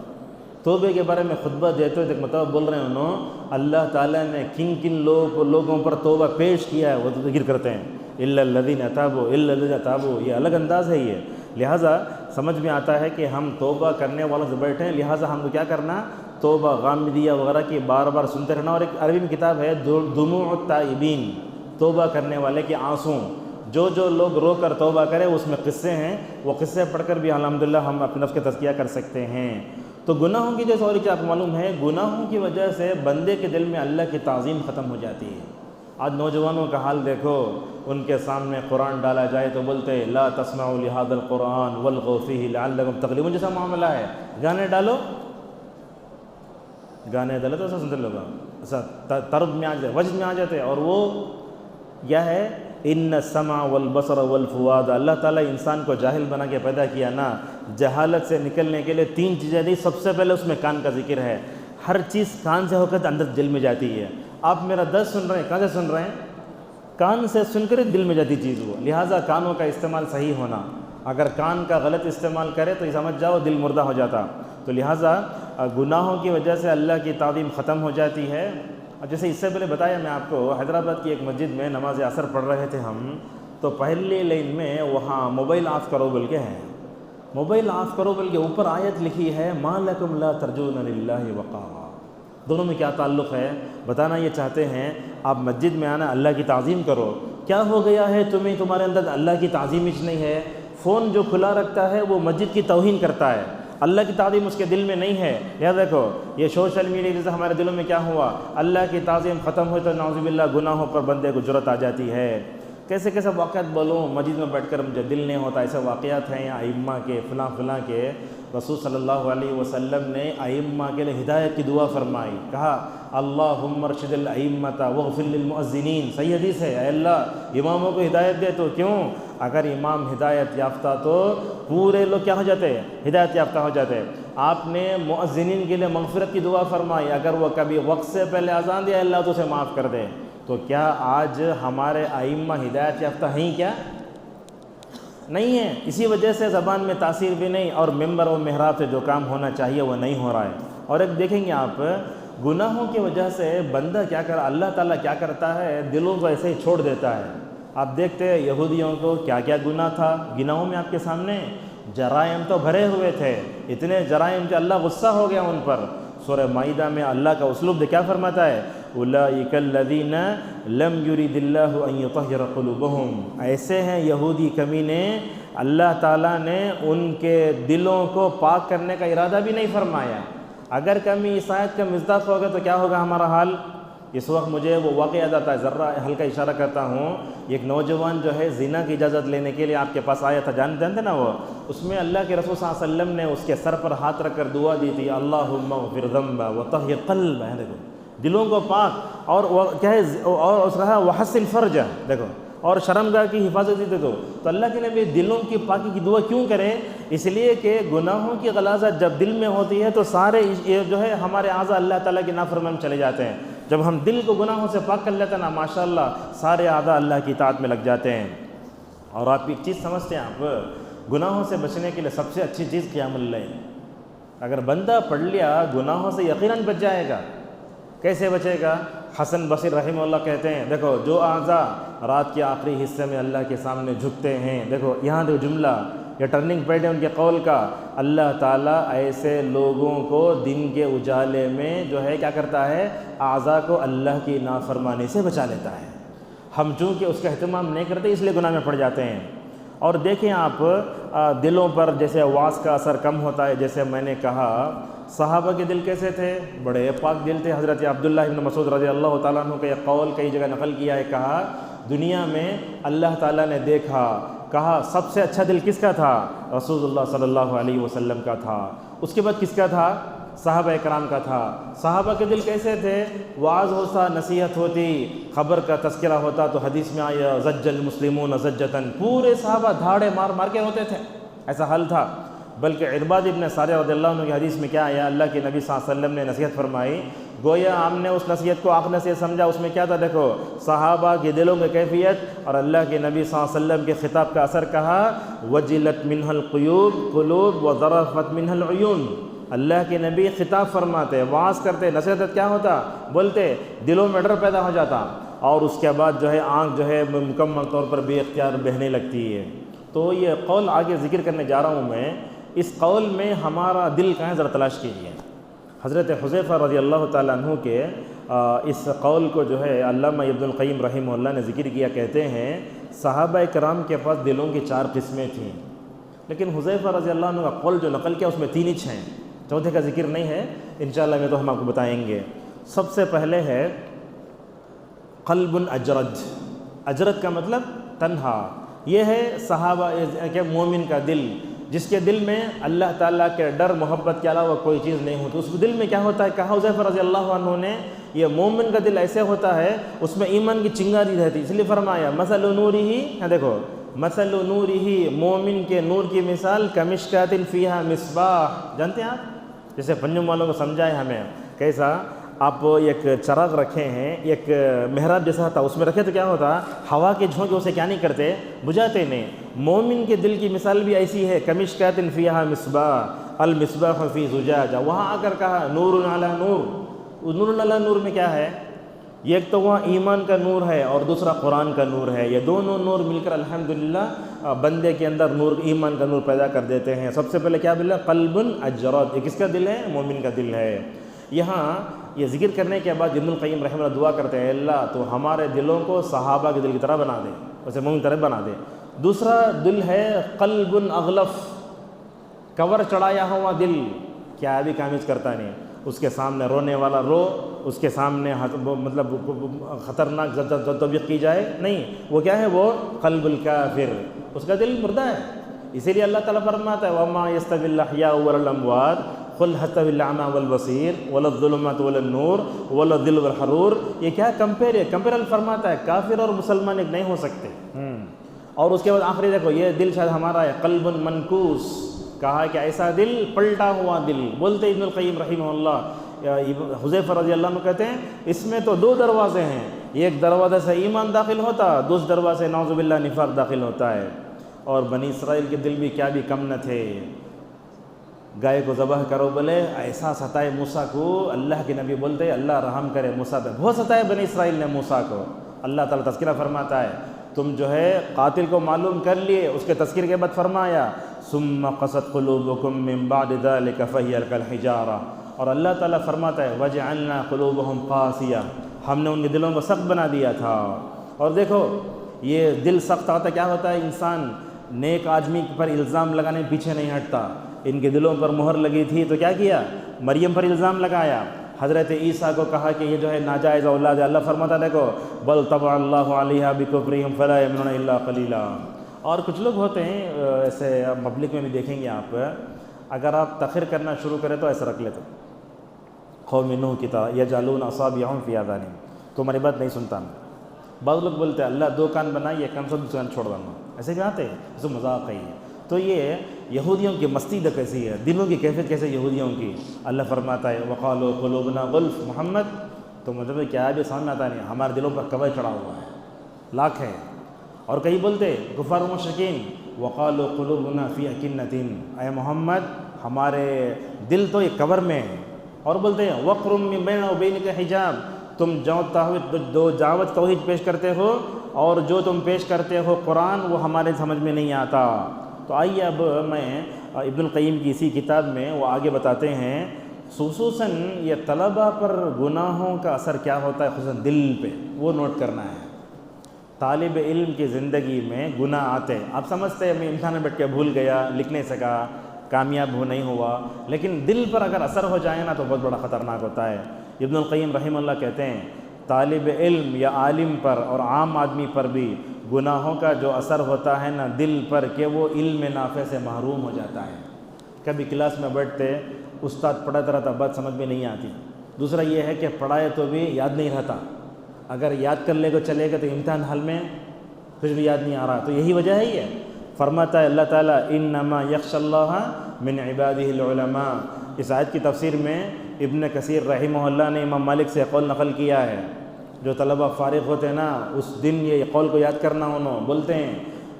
توبے کے بارے میں خطبہ دیتے ہوئے ایک مطلب بول رہے ہیں انہوں، اللہ تعالیٰ نے کن لوگوں پر توبہ پیش کیا ہے وہ تو ذکر کرتے ہیں، الا الذین تابوا الا الذین تابوا، یہ الگ انداز ہے یہ۔ لہٰذا سمجھ میں آتا ہے کہ ہم توبہ کرنے والوں سے بیٹھیں، لہٰذا ہم کو کیا کرنا، توبہ غامدیہ وغیرہ کی بار بار سنتے رہنا. اور ایک عربی میں کتاب ہے دموع التائبین، توبہ کرنے والے کے آنسوں. جو لوگ رو کر توبہ کرے اس میں قصے ہیں، وہ قصے پڑھ کر بھی الحمدللہ ہم اپنے نفس کا تزکیہ کر سکتے ہیں. تو گناہوں کی جیسے اور کیا آپ کو معلوم ہے، گناہوں کی وجہ سے بندے کے دل میں اللہ کی تعظیم ختم ہو جاتی ہے. آج نوجوانوں کا حال دیکھو، ان کے سامنے قرآن ڈالا جائے تو بولتے لا تسمعوا لهذا القرآن والغوا فيه لعلكم تغلبون. جیسا معاملہ ہے، گانے ڈالو تو ایسا سنتے لوگ، ایسا طرب میں آ جاتے، وجد میں آ جاتے. اور وہ کیا ہے، ان السمع والبصر والفؤاد. اللہ تعالیٰ انسان کو جاہل بنا کے پیدا کیا نا، جہالت سے نکلنے کے لیے 3 چیزیں دی. سب سے پہلے اس میں کان کا ذکر ہے. ہر چیز کان سے ہو کر اندر دل میں جاتی ہے. آپ میرا درس سن رہے ہیں، کہاں سے سن رہے ہیں؟ کان سے سن کر دل میں جاتی چیز وہ. لہٰذا کانوں کا استعمال صحیح ہونا. اگر کان کا غلط استعمال کرے تو یہ سمجھ جاؤ دل مردہ ہو جاتا. تو لہٰذا گناہوں کی وجہ سے اللہ کی تعظیم ختم ہو جاتی ہے. جیسے اس سے پہلے بتایا میں آپ کو، حیدرآباد کی ایک مسجد میں نماز عصر پڑھ رہے تھے ہم، تو پہلی لائن میں وہاں موبائل آف کرو بول کے ہیں. موبائل آف کرو بول کے اوپر آیت لکھی ہے ما لکم لا ترجون للہ وقارا. دونوں میں کیا تعلق ہے بتانا یہ چاہتے ہیں. آپ مسجد میں آنا، اللہ کی تعظیم کرو. کیا ہو گیا ہے تمہیں، تمہارے اندر اللہ کی تعظیم ہی نہیں ہے. فون جو کھلا رکھتا ہے وہ مسجد کی توہین کرتا ہے، اللہ کی تعظیم اس کے دل میں نہیں ہے. یاد رکھو، یہ سوشل میڈیا سے ہمارے دلوں میں کیا ہوا، اللہ کی تعظیم ختم ہوئی تو نعوذ باللہ گناہوں پر بندے کو جرأت آ جاتی ہے. کیسے کیسے واقعات بولوں، مسجد میں بیٹھ کر مجھے دل نہیں ہوتا. ایسے واقعات ہیں ائمہ کے، فلاں کے. رسول صلی اللہ علیہ وسلم نے ائمہ کے لیے ہدایت کی دعا فرمائی. کہا اللہم ارشد الائمۃ واغفر للمؤذنین. صحیح حدیث ہے، اے اللہ اماموں کو ہدایت دے. تو کیوں؟ اگر امام ہدایت یافتہ تو پورے لوگ کیا ہو جاتے ہیں، ہدایت یافتہ ہو جاتے ہیں. آپ نے مؤذنین کے لیے مغفرت کی دعا فرمائی. اگر وہ کبھی وقت سے پہلے اذان دیا اللہ تو اسے معاف کر دے. تو کیا آج ہمارے ائمہ ہدایت یافتہ ہیں کیا؟ نہیں ہے. اسی وجہ سے زبان میں تاثیر بھی نہیں، اور ممبر و محراب سے جو کام ہونا چاہیے وہ نہیں ہو رہا ہے. اور ایک دیکھیں گے آپ، گناہوں کی وجہ سے بندہ کیا کر، اللہ تعالیٰ کیا کرتا ہے، دلوں کو ایسے ہی چھوڑ دیتا ہے. آپ دیکھتے ہیں یہودیوں کو کیا کیا گناہ تھا، گناہوں میں آپ کے سامنے جرائم تو بھرے ہوئے تھے. اتنے جرائم کہ اللہ غصہ ہو گیا ان پر. سورہ مائدہ میں اللہ کا اسلوب کیا فرماتا ہے، اولئک الذین لم یرید اللہ ان یطہر قلوبہم. ایسے ہیں یہودی کمینے، اللہ تعالیٰ نے ان کے دلوں کو پاک کرنے کا ارادہ بھی نہیں فرمایا. اگر کمی اس آیت کا مصداق ہوگا تو کیا ہوگا ہمارا حال. اس وقت مجھے وہ واقعہ یاد آتا ہے، ذرا ہلکا اشارہ کرتا ہوں. ایک نوجوان جو ہے زنا کی اجازت لینے کے لیے آپ کے پاس آیا تھا، جانتے نا وہ، اس میں اللہ کے رسول صلی اللہ علیہ وسلم نے اس کے سر پر ہاتھ رکھ کر دعا دی تھی، اللہم اغفر ذنبہ وطہر قلبہ. دیکھو دلوں کو پاک، اور کیا ہے، اور اس رہا وحسن فرجہ، دیکھو، اور شرمگاہ کی حفاظت دی. دیکھو تو اللہ کے نبی دلوں کی پاکی کی دعا کیوں کریں؟ اس لیے کہ گناہوں کی غلاظت جب دل میں ہوتی ہے تو سارے جو ہے ہمارے اعضاء اللہ تعالیٰ کی نافرمانی میں چلے جاتے ہیں. جب ہم دل کو گناہوں سے پاک کر لیتے ہیں نا، ماشاءاللہ سارے اعضاء اللہ کی اطاعت میں لگ جاتے ہیں. اور آپ ایک چیز سمجھتے ہیں، آپ گناہوں سے بچنے کے لیے سب سے اچھی چیز قیام اللیل. اگر بندہ پڑھ لیا گناہوں سے یقیناً بچ جائے گا. کیسے بچے گا؟ حسن بصری رحمہ اللہ کہتے ہیں، دیکھو جو اعضاء رات کے آخری حصے میں اللہ کے سامنے جھکتے ہیں، دیکھو یہاں جو جملہ، یہ ٹرننگ پوائنٹ ہے ان کے قول کا، اللہ تعالیٰ ایسے لوگوں کو دن کے اجالے میں جو ہے کیا کرتا ہے، اعضاء کو اللہ کی نافرمانی سے بچا لیتا ہے. ہم چونکہ اس کا اہتمام نہیں کرتے اس لیے گناہ میں پڑ جاتے ہیں. اور دیکھیں آپ دلوں پر جیسے وعظ کا اثر کم ہوتا ہے. جیسے میں نے کہا صحابہ کے دل کیسے تھے، بڑے پاک دل تھے. حضرت عبداللہ بن مسعود رضی اللہ تعالیٰ عنہ کا یہ قول کئی جگہ نقل کیا ہے. کہا دنیا میں اللہ تعالیٰ نے دیکھا، کہا سب سے اچھا دل کس کا تھا، رسول اللہ صلی اللہ علیہ وسلم کا تھا. اس کے بعد کس کا تھا، صحابہ اکرام کا تھا. صحابہ کے دل کیسے تھے، وعظ ہوتا، نصیحت ہوتی، خبر کا تذکرہ ہوتا تو حدیث میں آیا زج المسلمون زجتاً، پورے صحابہ دھاڑے مار مار کے ہوتے تھے. ایسا حال تھا. بلکہ عرباد ابن ساریہ رضی اللہ عنہ کی حدیث میں کیا آیا، اللہ کے نبی صلی اللہ علیہ وسلم نے نصیحت فرمائی، گویا ہم نے اس نصیحت کو آخر نصیحت سمجھا. اس میں کیا تھا، دیکھو صحابہ کے دلوں میں کیفیت اور اللہ کے نبی صلی اللہ علیہ وسلم کے خطاب کا اثر. کہا وجلت منها القلوب وذرفت منها العیون. اللہ کے نبی خطاب فرماتے، وعظ کرتے، نصیحت کیا ہوتا، بولتے، دلوں میں ڈر پیدا ہو جاتا، اور اس کے بعد جو ہے آنکھ جو ہے مکمل طور پر بے اختیار بہنے لگتی ہے. تو یہ قول آگے ذکر کرنے جا رہا ہوں میں. اس قول میں ہمارا دل کہاں ہے ذرا تلاش کیجیے. حضرت حذیفہ رضی اللہ تعالیٰ عنہ کے اس قول کو جو ہے علامہ ابن القیم رحمہ اللہ نے ذکر کیا، کہتے ہیں صحابہ کرام کے پاس دلوں کی 4 قسمیں تھیں، لیکن حذیفہ رضی اللہ عنہ کا قول جو نقل کیا اس میں 3 ہی ہیں، چوتھے کا ذکر نہیں ہے، انشاءاللہ میں تو ہم آپ کو بتائیں گے۔ سب سے پہلے ہے قلب اجرد۔ اجرد کا مطلب تنہا، یہ ہے صحابہ کے مومن کا دل، جس کے دل میں اللہ تعالیٰ کے ڈر محبت کے علاوہ کوئی چیز نہیں ہوتی۔ اس دل میں کیا ہوتا ہے، کہا حذیفہ رضی اللہ عنہ نے، یہ مومن کا دل ایسے ہوتا ہے اس میں ایمان کی چنگاری رہتی، اس لیے فرمایا مثل نورہ، دیکھو مثل نورہ، مومن کے نور کی مثال کمشکات فیہا مصباح، جانتے ہیں آپ؟ جیسے پنجم والوں کو سمجھائے ہمیں، کیسا آپ ایک چراغ رکھے ہیں، ایک محراب جیسا تھا، اس میں رکھے تو کیا ہوتا، ہوا کے جھونکے اسے کیا نہیں کرتے، بجھاتے نہیں۔ مومن کے دل کی مثال بھی ایسی ہے، کمشکات فیہا مصباح، المصباح فی زجاجہ، وہاں آ کر کہا نور علی نور۔ نور علی نور میں کیا ہے، ایک تو وہاں ایمان کا نور ہے اور دوسرا قرآن کا نور ہے، یہ دونوں نور مل کر الحمدللہ بندے کے اندر نور، ایمان کا نور پیدا کر دیتے ہیں۔ سب سے پہلے کیا بولا، قلب اجرد، یہ کس کا دل ہے، مومن کا دل ہے۔ یہاں یہ ذکر کرنے کے بعد ابن القیم رحمہ اللہ دعا کرتے ہیں، اللہ تو ہمارے دلوں کو صحابہ کے دل کی طرح بنا دے، ویسے مومن کی طرح بنا دے۔ دوسرا دل ہے قلب اغلف، کور چڑھایا ہوا دل، کیا بھی کامج کرتا نہیں، اس کے سامنے رونے والا رو، اس کے سامنے مطلب خطرناک تطبیق کی جائے نہیں، وہ کیا ہے، وہ قلب الکافر، اس کا دل مردہ ہے۔ اسی لیے اللہ تعالیٰ فرماتا ہے وَمَا يَسْتَوِي الْأَحْيَاءُ وَلَا الْأَمْوَاتُ قُلْ هَلْ يَسْتَوِي الْأَعْمَى وَالْبَصِيرُ وَلَا الظُّلُمَاتُ وَلَا النُّورُ وَلَا الظِّلُّ وَالْحَرُورُ، یہ کیا کمپیئر ہے، کمپیئر فرماتا ہے کافر اور مسلمان ایک نہیں ہو سکتے۔ اور اس کے بعد آخری دیکھو، یہ دل شاید ہمارا ہے، قلب منکوس، کہا کہ ایسا دل پلٹا ہوا دل، بولتے ابن القیم رحمہ اللہ، حذیفہ رضی اللہ عنہ کہتے ہیں اس میں تو 2 دروازے ہیں، ایک دروازے سے ایمان داخل ہوتا، دوسرے دروازے سے نعوذ باللہ نفاق داخل ہوتا ہے۔ اور بنی اسرائیل کے دل بھی کیا بھی کم نہ تھے، گائے کو ذبح کرو بولے ایسا ستائے موسیٰ کو، اللہ کے نبی بولتے اللہ رحم کرے موسیٰ پہ، بہت ستائے بنی اسرائیل نے موسیٰ کو۔ اللہ تعالیٰ تذکرہ فرماتا ہے، تم جو ہے قاتل کو معلوم کر لیے، اس کے تذکرے کے بعد فرمایا ثم قست قلوبکم من بعد ذلک فہی کالحجارہ، اور اللہ تعالیٰ فرماتا ہے وجعلنا قلوبہم قاسیہ، ہم نے ان کے دلوں کو سخت بنا دیا تھا۔ اور دیکھو یہ دل سخت ہوتا کیا ہوتا ہے، انسان نیک آدمی پر الزام لگانے پیچھے نہیں ہٹتا، ان کے دلوں پر مہر لگی تھی تو کیا کیا، مریم پر الزام لگایا، حضرت عیسیٰ کو کہا کہ یہ جو ہے ناجائز اولاد ہے، اللہ فرماتا ہے دیکھو بل طبع اللہ علیہا بکفرہم فلا یؤمنون الا قلیلا۔ اور کچھ لوگ ہوتے ہیں ایسے پبلک میں بھی دیکھیں گے آپ، اگر آپ تخیر کرنا شروع کریں تو ایسے رکھ لیتے قوم نوح کی طرح یجعلون اصابعہم فی آذانہم، تمہاری بات نہیں سنتا میں۔ بعض لوگ بولتے ہیں اللہ 2 کان بنائیے، کم سے کم چھوڑ دینا، ایسے بھی آتے ہیں، اسے مذاق ہے۔ تو یہ یہودیوں کی مستی کیسی ہے، دلوں کی کیفیت کیسے یہودیوں کی، اللہ فرماتا ہے وقالوا قلوبنا غلف، محمد تو مطلب کیا بھی سامنے آتا نہیں، ہمارے دلوں پر کور چڑھا ہوا ہے، لاکھ ہے۔ اور کئی بولتے کفار و مشرکین وقالوا قلوبنا فی اکنۃ، اے محمد ہمارے دل تو ایک کور میں ہے۔ اور بولتے ہیں وقر من بیننا و بینک حجاب، تم دعوت توحید پیش کرتے ہو اور جو تم پیش کرتے ہو قرآن وہ ہمارے سمجھ میں نہیں آتا۔ تو آئیے اب میں ابن القیم کی اسی کتاب میں وہ آگے بتاتے ہیں خصوصاً یہ طلبہ پر گناہوں کا اثر کیا ہوتا ہے، خصوصاً دل پہ، وہ نوٹ کرنا ہے۔ طالب علم کی زندگی میں گناہ آتے، آپ سمجھتے ہیں میں امتحان میں بیٹھ کے بھول گیا، لکھ نہیں سکا، کامیاب ہو نہیں ہوا، لیکن دل پر اگر اثر ہو جائے نا تو بہت بڑا خطرناک ہوتا ہے۔ ابن القیم رحمہ اللہ کہتے ہیں طالب علم یا عالم پر اور عام آدمی پر بھی گناہوں کا جو اثر ہوتا ہے نا دل پر، کہ وہ علم نافع سے محروم ہو جاتا ہے۔ کبھی کلاس میں بیٹھتے استاد پڑھاتا رہتا، بات سمجھ میں نہیں آتی، دوسرا یہ ہے کہ پڑھائے تو بھی یاد نہیں رہتا، اگر یاد کر لے کو چلے گا تو امتحان حل میں کچھ بھی یاد نہیں آ رہا، تو یہی وجہ ہے۔ یہ فرماتا ہے اللہ تعالیٰ انما یخشی اللہ من عبادہ العلماء، اس آیت کی تفسیر میں ابن کثیر رحمہ اللہ نے امام مالک سے قول نقل کیا ہے، جو طلبہ فارغ ہوتے ہیں نا اس دن یہ قول کو یاد کرنا، انہوں بولتے ہیں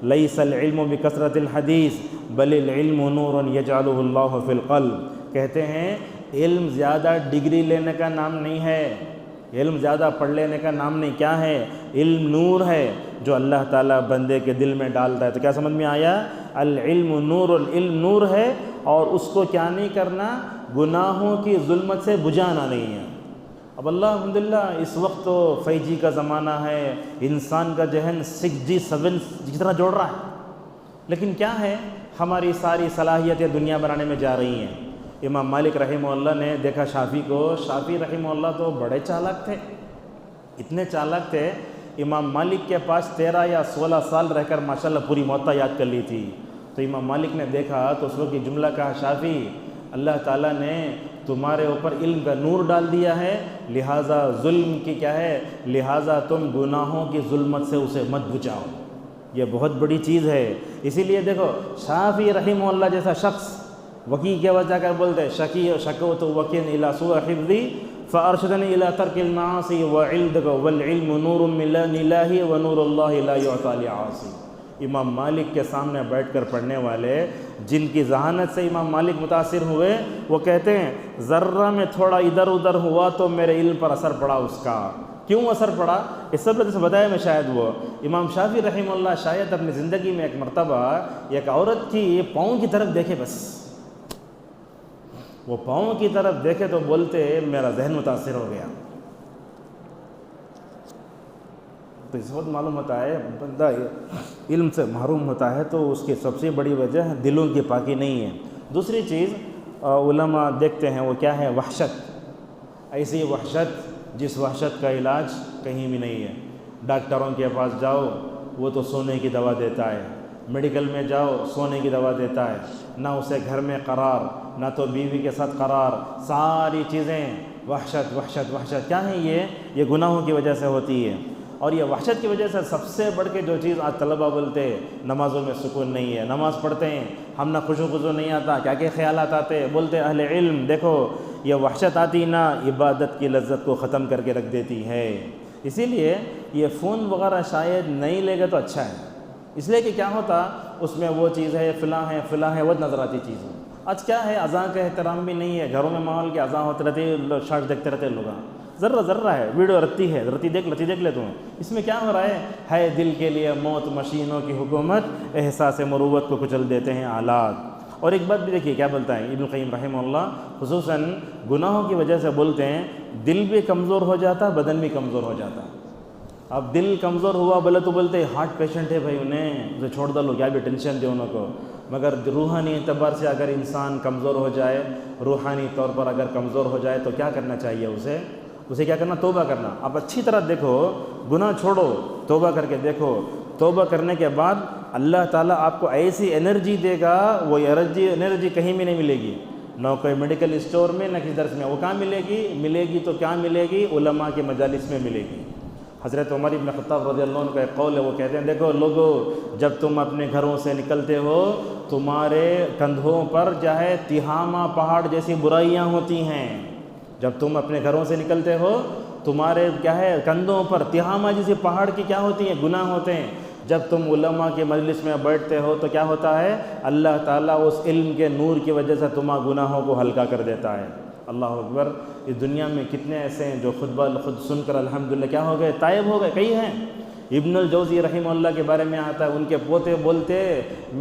لیس العلم بکثرت الحدیث بل العلم نور یجعلہ اللہ فی القلب، کہتے ہیں علم زیادہ ڈگری لینے کا نام نہیں ہے، علم زیادہ پڑھ لینے کا نام نہیں، کیا ہے، علم نور ہے جو اللہ تعالیٰ بندے کے دل میں ڈالتا ہے۔ تو کیا سمجھ میں آیا؟ العلم نور، العلم نور ہے، اور اس کو کیا نہیں کرنا؟ گناہوں کی ظلمت سے بجھانا نہیں ہے۔ اب اللہ الحمدللہ اس وقت تو 5G کا زمانہ ہے، انسان کا ذہن 6G 7 کی طرح جوڑ رہا ہے، لیکن کیا ہے، ہماری ساری صلاحیتیں دنیا بنانے میں جا رہی ہیں۔ امام مالک رحمہ اللہ نے دیکھا شافعی کو، شافعی رحمہ اللہ تو بڑے چالاک تھے، اتنے چالاک تھے، امام مالک کے پاس 13 یا 16 سال رہ کر ماشاءاللہ پوری موطا یاد کر لی تھی۔ تو امام مالک نے دیکھا تو اس وقت یہ جملہ کہا، شافعی اللہ تعالیٰ نے تمہارے اوپر علم کا نور ڈال دیا ہے، لہٰذا ظلم کی کیا ہے، لہٰذا تم گناہوں کی ظلمت سے اسے مت بچاؤ، یہ بہت بڑی چیز ہے۔ اسی لیے دیکھو شافعی رحمہ اللہ جیسا شخص وکیع کے وجہ کر بولتے شکوت وکیع الی سوء حفظی فارشدنی الی ترک المعاصی والعلم نور من اللہ ونور اللہ لا یعطی لعاصی۔ امام مالک کے سامنے بیٹھ کر پڑھنے والے جن کی ذہانت سے امام مالک متاثر ہوئے، وہ کہتے ہیں ذرہ میں تھوڑا ادھر ادھر ہوا تو میرے علم پر اثر پڑا اس کا۔ کیوں اثر پڑا؟ اس سب سے بتایا میں شاید وہ امام شافعی رحمہ اللہ شاید اپنی زندگی میں ایک مرتبہ ایک عورت کی پاؤں کی طرف دیکھے، بس وہ پاؤں کی طرف دیکھے تو بولتے میرا ذہن متاثر ہو گیا۔ تو اس وقت معلوم ہوتا ہے بندہ علم سے محروم ہوتا ہے تو اس کی سب سے بڑی وجہ دلوں کی پاکی نہیں ہے۔ دوسری چیز علماء دیکھتے ہیں وہ کیا ہے؟ وحشت، ایسی وحشت جس وحشت کا علاج کہیں بھی نہیں ہے۔ ڈاکٹروں کے پاس جاؤ وہ تو سونے کی دوا دیتا ہے، میڈیکل میں جاؤ سونے کی دوا دیتا ہے، نہ اسے گھر میں قرار، نہ تو بیوی کے ساتھ قرار، ساری چیزیں وحشت وحشت وحشت۔ کیا ہے یہ گناہوں کی وجہ سے ہوتی ہے۔ اور یہ وحشت کی وجہ سے سب سے بڑھ کے جو چیز آج طلبہ بولتے نمازوں میں سکون نہیں ہے، نماز پڑھتے ہیں ہم نہ خشوع خضوع نہیں آتا، کیا کیا خیالات آتے، بولتے اہل علم دیکھو یہ وحشت آتی نہ عبادت کی لذت کو ختم کر کے رکھ دیتی ہے۔ اسی لیے یہ فون وغیرہ شاید نہیں لے گا تو اچھا ہے، اس لیے کہ کیا ہوتا اس میں وہ چیز ہے فلاں ہے وہ نظر آتی چیز ہے۔ آج کیا ہے اذان کا احترام بھی نہیں ہے، گھروں میں ماحول کی اذان ہوتے رہتی ہے، شارٹ دیکھتے رہتے لوگ، ذرہ ہے ویڈیو رتی ہے، رتی دیکھ لے تمہیں، اس میں کیا ہو رہا ہے دل کے لیے موت، مشینوں کی حکومت، احساس مروت کو کچل دیتے ہیں آلات۔ اور ایک بات بھی دیکھیے کیا بولتا ہے ابن القیم رحمہ اللہ، خصوصاً گناہوں کی وجہ سے بولتے ہیں دل بھی کمزور ہو جاتا، بدن بھی کمزور ہو جاتا۔ اب دل کمزور ہوا بولے تو بولتے ہارٹ پیشنٹ ہے بھائی، اسے چھوڑ دو، لو کیا بھی ٹینشن دے انہوں کو۔ مگر روحانی اعتبار سے اگر انسان کمزور ہو جائے، روحانی طور پر اگر کمزور ہو جائے تو کیا کرنا چاہیے اسے کیا کرنا؟ توبہ کرنا۔ اب اچھی طرح دیکھو، گناہ چھوڑو، توبہ کر کے دیکھو، توبہ کرنے کے بعد اللہ تعالیٰ آپ کو ایسی انرجی دے گا، وہ انرجی کہیں بھی نہیں ملے گی، نہ کوئی میڈیکل اسٹور میں، نہ کسی درس میں۔ وہ کہاں ملے گی تو کیا ملے گی؟ علماء کے مجالس میں ملے گی۔ حضرت عمر بن خطاب رضی اللہ عنہ کا ایک قول ہے، وہ کہتے ہیں دیکھو لوگو، جب تم اپنے گھروں سے نکلتے ہو تمہارے کندھوں پر چاہے تہامہ پہاڑ جیسی برائیاں ہوتی ہیں۔ جب تم اپنے گھروں سے نکلتے ہو تمہارے کیا ہے کندھوں پر تہامہ جیسے پہاڑ کی کیا ہوتی ہیں؟ گناہ ہوتے ہیں۔ جب تم علماء کے مجلس میں بیٹھتے ہو تو کیا ہوتا ہے؟ اللہ تعالیٰ اس علم کے نور کی وجہ سے تمہارے گناہوں کو ہلکا کر دیتا ہے۔ اللہ اکبر۔ اس دنیا میں کتنے ایسے ہیں جو خود سن کر الحمدللہ کیا ہو گئے؟ تائب ہو گئے، کئی ہیں۔ ابن الجوزی رحمہ اللہ کے بارے میں آتا ہے، ان کے پوتے بولتے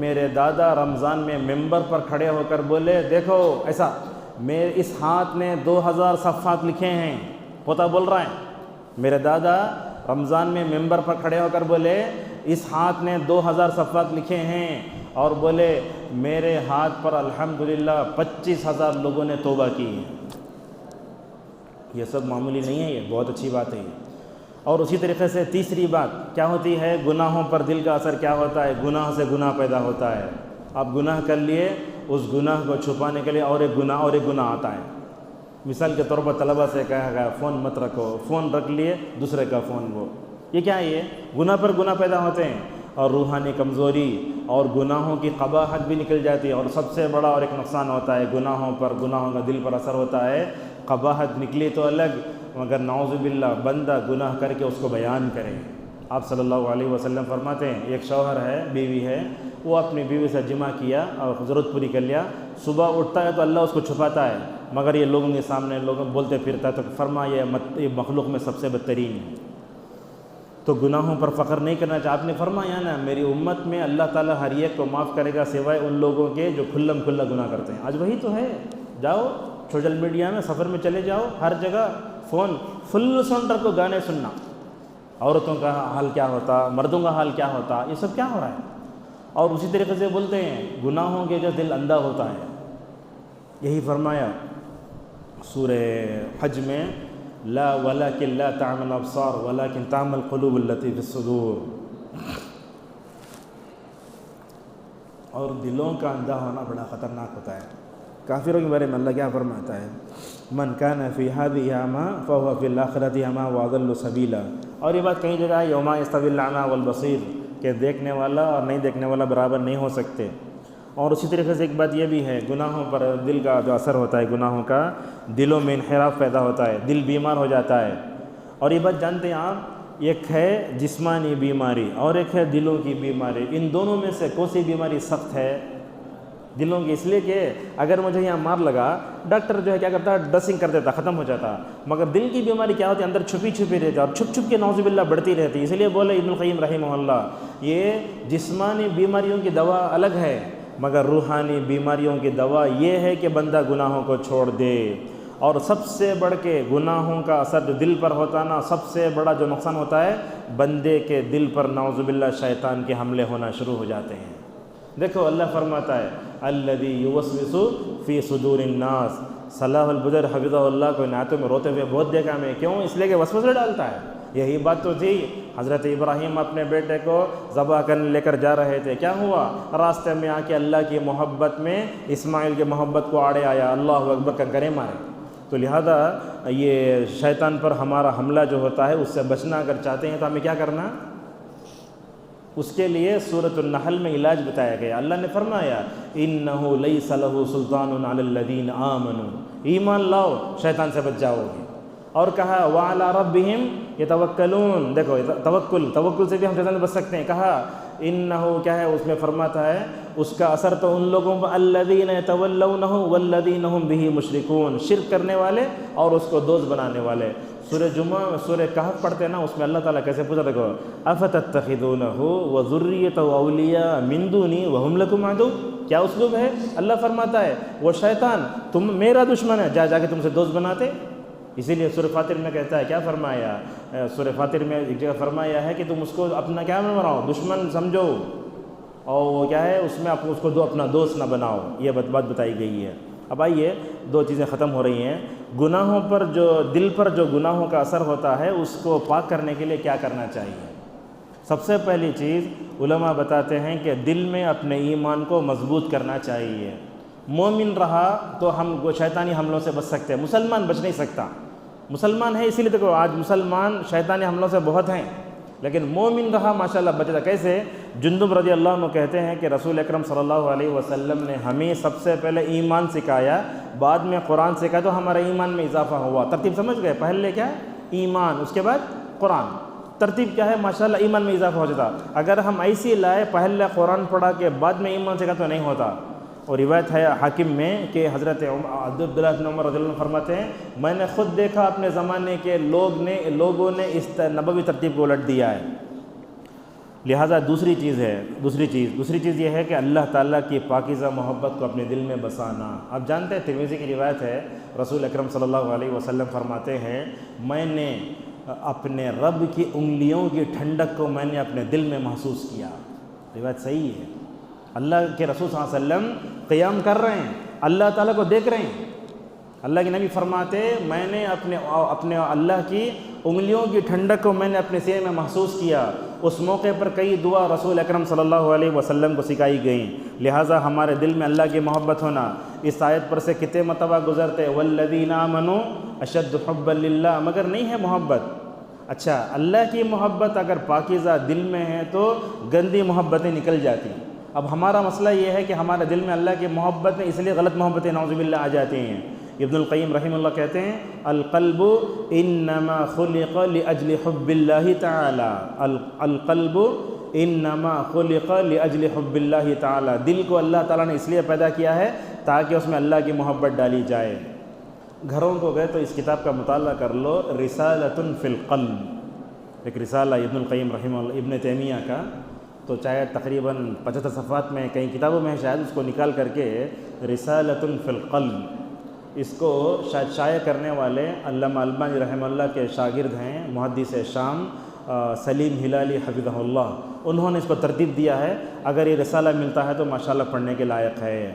میرے دادا رمضان میں ممبر پر کھڑے ہو کر بولے دیکھو ایسا، میں اس ہاتھ نے 2000 صفحات لکھے ہیں، پوتا بول رہا ہے، میرے دادا رمضان میں ممبر پر کھڑے ہو کر بولے اس ہاتھ نے 2000 صفحات لکھے ہیں، اور بولے میرے ہاتھ پر الحمدللہ 25,000 لوگوں نے توبہ کی ہے۔ یہ سب معمولی نہیں ہے، یہ بہت اچھی بات ہے۔ اور اسی طریقے سے تیسری بات کیا ہوتی ہے؟ گناہوں پر دل کا اثر کیا ہوتا ہے؟ گناہ سے گناہ پیدا ہوتا ہے۔ آپ گناہ کر لیے، اس گناہ کو چھپانے کے لیے اور ایک گناہ آتا ہے۔ مثال کے طور پر طلبہ سے کہا گیا فون مت رکھو، فون رکھ لیے دوسرے کا فون، وہ یہ کیا ہے؟ یہ گناہ پر گناہ پیدا ہوتے ہیں، اور روحانی کمزوری اور گناہوں کی قباحت بھی نکل جاتی ہے۔ اور سب سے بڑا اور ایک نقصان ہوتا ہے گناہوں کا دل پر اثر ہوتا ہے۔ قباحت نکلی تو الگ، مگر نعوذ باللہ بندہ گناہ کر کے اس کو بیان کرے۔ آپ صلی اللہ علیہ وسلم فرماتے ہیں ایک شوہر ہے، بیوی ہے، وہ اپنی بیوی سے جمع کیا اور ضرورت پوری کر لیا، صبح اٹھتا ہے تو اللہ اس کو چھپاتا ہے، مگر یہ لوگوں کے سامنے لوگ بولتے پھرتا ہے، تو فرمایا یہ مخلوق میں سب سے بدترین ہے۔ تو گناہوں پر فخر نہیں کرنا چاہیے۔ آپ نے فرمایا نا میری امت میں اللہ تعالیٰ ہر ایک کو معاف کرے گا سوائے ان لوگوں کے جو کھلم کھلا گناہ کرتے ہیں۔ آج وہی تو ہے، جاؤ سوشل میڈیا میں سفر میں چلے جاؤ، ہر جگہ فون فل سن رکھو، گانے سننا، عورتوں کا حال کیا ہوتا، مردوں کا حال کیا ہوتا، یہ سب کیا ہو رہا ہے۔ اور اسی طریقے سے بولتے ہیں گناہوں کے جو دل اندھا ہوتا ہے، یہی فرمایا سورہ حج میں لا ولکن لا تعمل الابصار ولکن تعمل القلوب التي في الصدور۔ اور دلوں کا اندھا ہونا بڑا خطرناک ہوتا ہے۔ کافروں کے بارے میں اللہ کیا فرماتا ہے، من کان فی هذه اعمى فهو فی الاخرة اعمى واضل سبیلا۔ اور یہ بات کئی جگہ ہے یوم یستوی الاعمى والبصیر، کہ دیکھنے والا اور نہیں دیکھنے والا برابر نہیں ہو سکتے۔ اور اسی طریقے سے ایک بات یہ بھی ہے، گناہوں پر دل کا جو اثر ہوتا ہے، گناہوں کا دلوں میں انحراف پیدا ہوتا ہے، دل بیمار ہو جاتا ہے۔ اور یہ بات جانتے ہیں آپ، ایک ہے جسمانی بیماری اور ایک ہے دلوں کی بیماری، ان دونوں میں سے کون سی بیماری سخت ہے؟ دلوں کی، اس لیے کہ اگر مجھے یہاں مار لگا، ڈاکٹر جو ہے کیا کرتا ہے ڈریسنگ کر دیتا، ختم ہو جاتا، مگر دل کی بیماری کیا ہوتی ہے اندر چھپی چھپی رہتی ہے اور چھپ چھپ کے نعوذ باللہ بڑھتی رہتی ہے۔ اس لیے بولے ابن القیم رحمہ اللہ، یہ جسمانی بیماریوں کی دوا الگ ہے، مگر روحانی بیماریوں کی دوا یہ ہے کہ بندہ گناہوں کو چھوڑ دے۔ اور سب سے بڑھ کے گناہوں کا اثر جو دل پر ہوتا نا، سب سے بڑا جو نقصان ہوتا ہے، بندے کے دل پر نعوذ باللہ شیطان کے حملے ہونا شروع ہو جاتے ہیں۔ دیکھو اللہ فرماتا ہے الذی یوسوس فی صدور الناس، صلاح البدر حفظہ اللہ کو نعتوں میں روتے ہوئے بہت دیکھا میں، کیوں؟ اس لیے کہ وسوسے ڈالتا ہے۔ یہی بات تو تھی، حضرت ابراہیم اپنے بیٹے کو ذبح کرنے لے کر جا رہے تھے، کیا ہوا؟ راستے میں آ کے اللہ کی محبت میں اسماعیل کی محبت کو آڑے آیا، اللہ اکبر کنکریں مارے۔ تو لہذا یہ شیطان پر ہمارا حملہ جو ہوتا ہے اس سے بچنا اگر چاہتے ہیں تو ہمیں کیا کرنا؟ اس کے لیے سورۃ النحل میں علاج بتایا گیا۔ اللہ نے فرمایا انہ لیس لہ سلطان علی الذین آمنوا، ایمان لاؤ شیطان سے بچ جاؤ گے۔ اور کہا وعلی ربہم یتوکلون، دیکھو توکل سے بھی ہم شیطان سے بچ سکتے ہیں۔ کہا انہ کیا ہے، اس میں فرماتا ہے اس کا اثر تو ان لوگوں پر الذین یتولونہ والذین ہم بہ مشرکون، شرک کرنے والے اور اس کو دوست بنانے والے۔ سورہ جمعہ سورہ کہف پڑھتے ہیں نا، اس میں اللہ تعالیٰ کیسے پوچھا، دیکھو افتتخذونہ وذریتہ اولیاء من دونی وہم لکم عدو، کیا اسلوب ہے؟ اللہ فرماتا ہے وہ شیطان تم میرا دشمن ہے، جا کے تم سے دوست بناتے۔ اسی لیے سورہ فاطر میں کہتا ہے، کیا فرمایا سورہ فاطر میں ایک جگہ فرمایا ہے کہ تم اس کو اپنا کیا نہ بناؤ، دشمن سمجھو، اور وہ کیا ہے اس میں اس کو اپنا دوست نہ بناؤ، یہ بات بتائی گئی ہے۔ اب آئیے دو چیزیں ختم ہو رہی ہیں، گناہوں پر جو دل پر جو گناہوں کا اثر ہوتا ہے اس کو پاک کرنے کے لیے کیا کرنا چاہیے؟ سب سے پہلی چیز علماء بتاتے ہیں کہ دل میں اپنے ایمان کو مضبوط کرنا چاہیے۔ مومن رہا تو ہم شیطانی حملوں سے بچ سکتے ہیں، مسلمان بچ نہیں سکتا۔ مسلمان ہے اسی لیے دیکھو آج مسلمان شیطانی حملوں سے بہت ہیں، لیکن مومن رہا ماشاءاللہ بچتا۔ کیسے؟ جندب رضی اللہ عنہ کہتے ہیں کہ رسول اکرم صلی اللہ علیہ وسلم نے ہمیں سب سے پہلے ایمان سکھایا، بعد میں قرآن سکھایا، تو ہمارے ایمان میں اضافہ ہوا۔ ترتیب سمجھ گئے؟ پہلے کیا ہے؟ ایمان، اس کے بعد قرآن، ترتیب کیا ہے؟ ماشاءاللہ ایمان میں اضافہ ہو جاتا۔ اگر ہم ایسی لائے پہلے قرآن پڑھا کے بعد میں ایمان سکھا تو نہیں ہوتا۔ اور روایت ہے حاکم میں کہ حضرت عبداللہ بن عمر رضی اللہ عنہ فرماتے ہیں میں نے خود دیکھا اپنے زمانے کے لوگوں نے اس نبوی ترتیب کو الٹ دیا ہے۔ لہٰذا دوسری چیز یہ ہے کہ اللہ تعالیٰ کی پاکیزہ محبت کو اپنے دل میں بسانا۔ آپ جانتے ہیں ترمذی کی روایت ہے، رسول اکرم صلی اللہ علیہ وسلم فرماتے ہیں میں نے اپنے رب کی انگلیوں کی ٹھنڈک کو میں نے اپنے دل میں محسوس کیا۔ روایت صحیح ہے۔ اللہ کے رسول صلی اللہ علیہ وسلم قیام کر رہے ہیں، اللہ تعالیٰ کو دیکھ رہے ہیں۔ اللہ کے نبی فرماتے میں نے اپنے اللہ کی انگلیوں کی ٹھنڈک کو میں نے اپنے سینے میں محسوس کیا۔ اس موقع پر کئی دعا رسول اکرم صلی اللہ علیہ وسلم کو سکھائی گئیں۔ لہٰذا ہمارے دل میں اللہ کی محبت ہونا، اس آیت پر سے کتنے مرتبہ گزرتے والذین آمنوا اشد حبا للہ، مگر نہیں ہے محبت۔ اچھا، اللہ کی محبت اگر پاکیزہ دل میں ہے تو گندی محبتیں نکل جاتی ہیں۔ اب ہمارا مسئلہ یہ ہے کہ ہمارے دل میں اللہ کی محبت ہے، اس لیے غلط محبتیں نعوذ باللہ آ جاتی ہیں۔ ابن القیم رحمہ اللہ کہتے ہیں القلب انما خلق لاجل حب اللہ تعالی، القلب انما خلق لاجل حب اللہ تعالی، دل کو اللہ تعالیٰ نے اس لیے پیدا کیا ہے تاکہ اس میں اللہ کی محبت ڈالی جائے۔ گھروں کو گئے تو اس کتاب کا مطالعہ کر لو، رسالۃ فی القلب، ایک رسالہ ابن القیم رحمہ اللہ ابن تیمیہ کا، تو چاہے تقریباً 75 صفحات میں، کئی کتابوں میں شاید اس کو نکال کر کے رسالۃ فی القلب، اس کو شاید شائع کرنے والے علامہ البانی رحمہ اللہ کے شاگرد ہیں محدث شام سلیم ہلالی حفظہ اللہ، انہوں نے اس کو ترتیب دیا ہے۔ اگر یہ رسالہ ملتا ہے تو ماشاءاللہ پڑھنے کے لائق ہے۔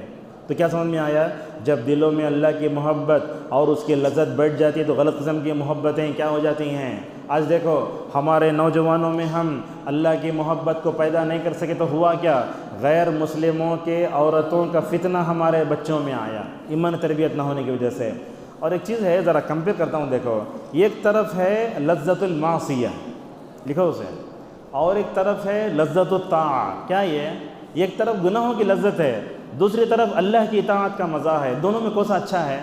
تو کیا سمجھ میں آیا؟ جب دلوں میں اللہ کی محبت اور اس کی لذت بیٹھ جاتی ہے تو غلط قسم کی محبتیں کیا ہو جاتی ہیں۔ آج دیکھو ہمارے نوجوانوں میں ہم اللہ کی محبت کو پیدا نہیں کر سکے تو ہوا کیا؟ غیر مسلموں کے عورتوں کا فتنہ ہمارے بچوں میں آیا، ایمان تربیت نہ ہونے کی وجہ سے۔ اور ایک چیز ہے، ذرا کمپیئر کرتا ہوں، دیکھو ایک طرف ہے لذت المعصیہ، لکھو اسے، اور ایک طرف ہے لذت الطاعہ۔ کیا یہ؟ ایک طرف گناہوں کی لذت ہے، دوسری طرف اللہ کی اطاعت کا مزہ ہے، دونوں میں کون سا اچھا ہے؟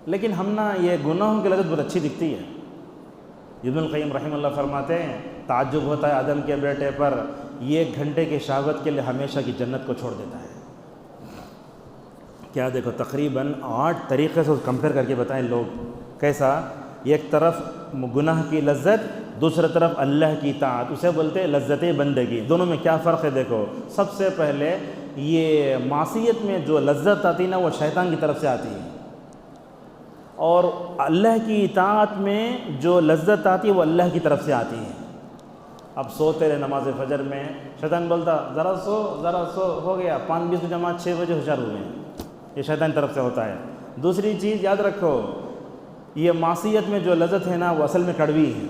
لیکن ہم نا یہ گناہوں کی لذت بہت اچھی دکھتی ہے۔ ابن القیم رحمہ اللہ فرماتے ہیں تعجب ہوتا ہے آدم کے بیٹے پر، یہ 1 گھنٹے کی شہوت کے لیے ہمیشہ کی جنت کو چھوڑ دیتا ہے۔ کیا دیکھو تقریباً 8 طریقے سے کمپیئر کر کے بتائیں لوگ کیسا، ایک طرف گناہ کی لذت، دوسری طرف اللہ کی اطاعت، اسے بولتے ہیں لذت بندگی۔ دونوں میں کیا فرق ہے دیکھو۔ سب سے پہلے یہ معصیت میں جو لذت آتی ہے نا وہ شیطان کی طرف سے آتی ہے، اور اللہ کی اطاعت میں جو لذت آتی ہے وہ اللہ کی طرف سے آتی ہے۔ اب سوتے رہے نماز فجر میں، شیطان بولتا ذرا سو، ہو گیا 5:20 میں جماعت، 6 بجے ہوشیار ہوئے ہیں، یہ شیطان کی طرف سے ہوتا ہے۔ دوسری چیز یاد رکھو، یہ معصیت میں جو لذت ہے نا وہ اصل میں کڑوی ہے،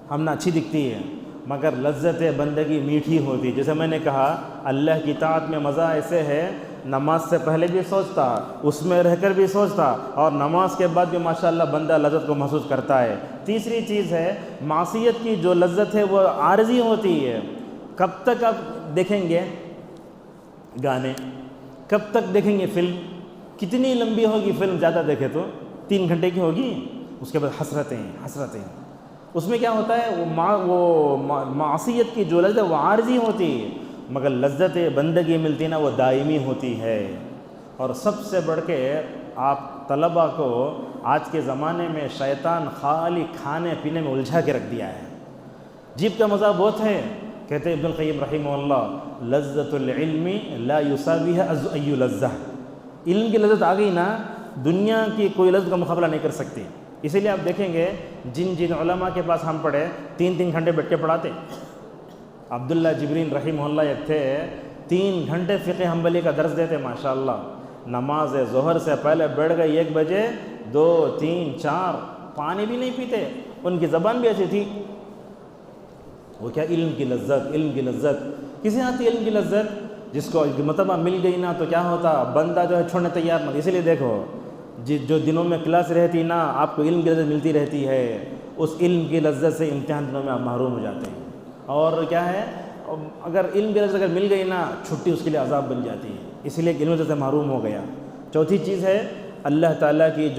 ہم نہ اچھی دکھتی ہے، مگر لذت بندگی میٹھی ہوتی۔ جیسے میں نے کہا اللہ کی اطاعت میں مزہ ایسے ہے، نماز سے پہلے بھی سوچتا، اس میں رہ کر بھی سوچتا، اور نماز کے بعد بھی ماشاءاللہ بندہ لذت کو محسوس کرتا ہے۔ تیسری چیز ہے معصیت کی جو لذت ہے وہ عارضی ہوتی ہے۔ کب تک آپ دیکھیں گے گانے، کب تک دیکھیں گے فلم؟ کتنی لمبی ہوگی فلم؟ زیادہ دیکھے تو 3 گھنٹے کی ہوگی، اس کے بعد حسرتیں۔ اس میں کیا ہوتا ہے، وہ معصیت کی جو لذت ہے وہ عارضی ہوتی ہے، مگر لذت بندگی ملتی نا وہ دائمی ہوتی ہے۔ اور سب سے بڑھ کے آپ طلباء کو آج کے زمانے میں شیطان خالی کھانے پینے میں الجھا کے رکھ دیا ہے۔ جیب کا مزہ بہت ہے، کہتے ہیں ابن القیم رحمہ اللہ لذت العلم لا یساویها ای لذہ، علم کی لذت آ گئی نا، دنیا کی کوئی لذت کا مقابلہ نہیں کر سکتی۔ اسی لیے آپ دیکھیں گے جن علماء کے پاس ہم پڑھے 3 گھنٹے بیٹھ کے پڑھاتے، عبداللہ جبرین رحمہ اللہ ایک تھے، 3 گھنٹے فقہ حنبلی کا درس دیتے ماشاءاللہ۔ نماز ظہر سے پہلے بیٹھ گئے 1 بجے، 2 3 4، پانی بھی نہیں پیتے، ان کی زبان بھی ایسی تھی۔ وہ کیا؟ علم کی لذت۔ کسی آتی علم کی لذت؟ جس کو مرتبہ مل گئی نا تو کیا ہوتا، بندہ جو ہے چھوڑنے تیار نہیں۔ اسی لیے دیکھو جو دنوں میں کلاس رہتی نا آپ کو علم کی لذت ملتی رہتی ہے، اس علم کی لذت سے امتحان دنوں میں آپ محروم ہو جاتے ہیں۔ اور کیا ہے، اگر علم کی لذت اگر مل گئی نا چھٹی اس کے لیے عذاب بن جاتی ہے، اسی لیے علم سے محروم ہو گیا۔ چوتھی چیز ہے اللہ تعالیٰ کی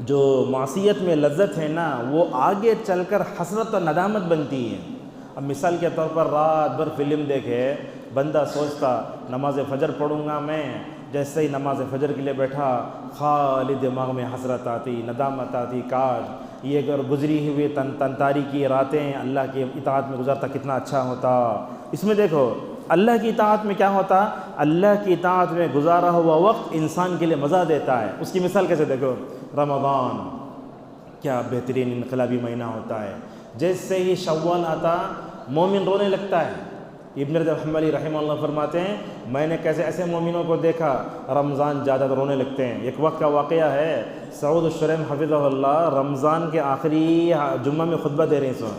جو معصیت میں لذت ہے نا وہ آگے چل کر حسرت اور ندامت بنتی ہے۔ اب مثال کے طور پر رات بھر فلم دیکھے، بندہ سوچتا نماز فجر پڑھوں گا میں، جیسے ہی نماز فجر کے لیے بیٹھا خالی دماغ میں حسرت آتی، ندامت آتی، کاش یہ اگر گزری ہوئی تاریکی راتیں اللہ کی اطاعت میں گزارتا کتنا اچھا ہوتا۔ اس میں دیکھو اللہ کی اطاعت میں کیا ہوتا، اللہ کی اطاعت میں گزارا ہوا وقت انسان کے لیے مزہ دیتا ہے۔ اس کی مثال کیسے دیکھو، رمضان کیا بہترین انقلابی مہینہ ہوتا ہے، جیسے ہی شوال آتا مومن رونے لگتا ہے۔ ابن رجب حنبلی رحمہ اللہ فرماتے ہیں میں نے کیسے ایسے مومنوں کو دیکھا رمضان زیادہ رونے لگتے ہیں۔ ایک وقت کا واقعہ ہے، سعود الشریم حفظہ اللہ رمضان کے آخری جمعہ میں خطبہ دے رہے ہیں،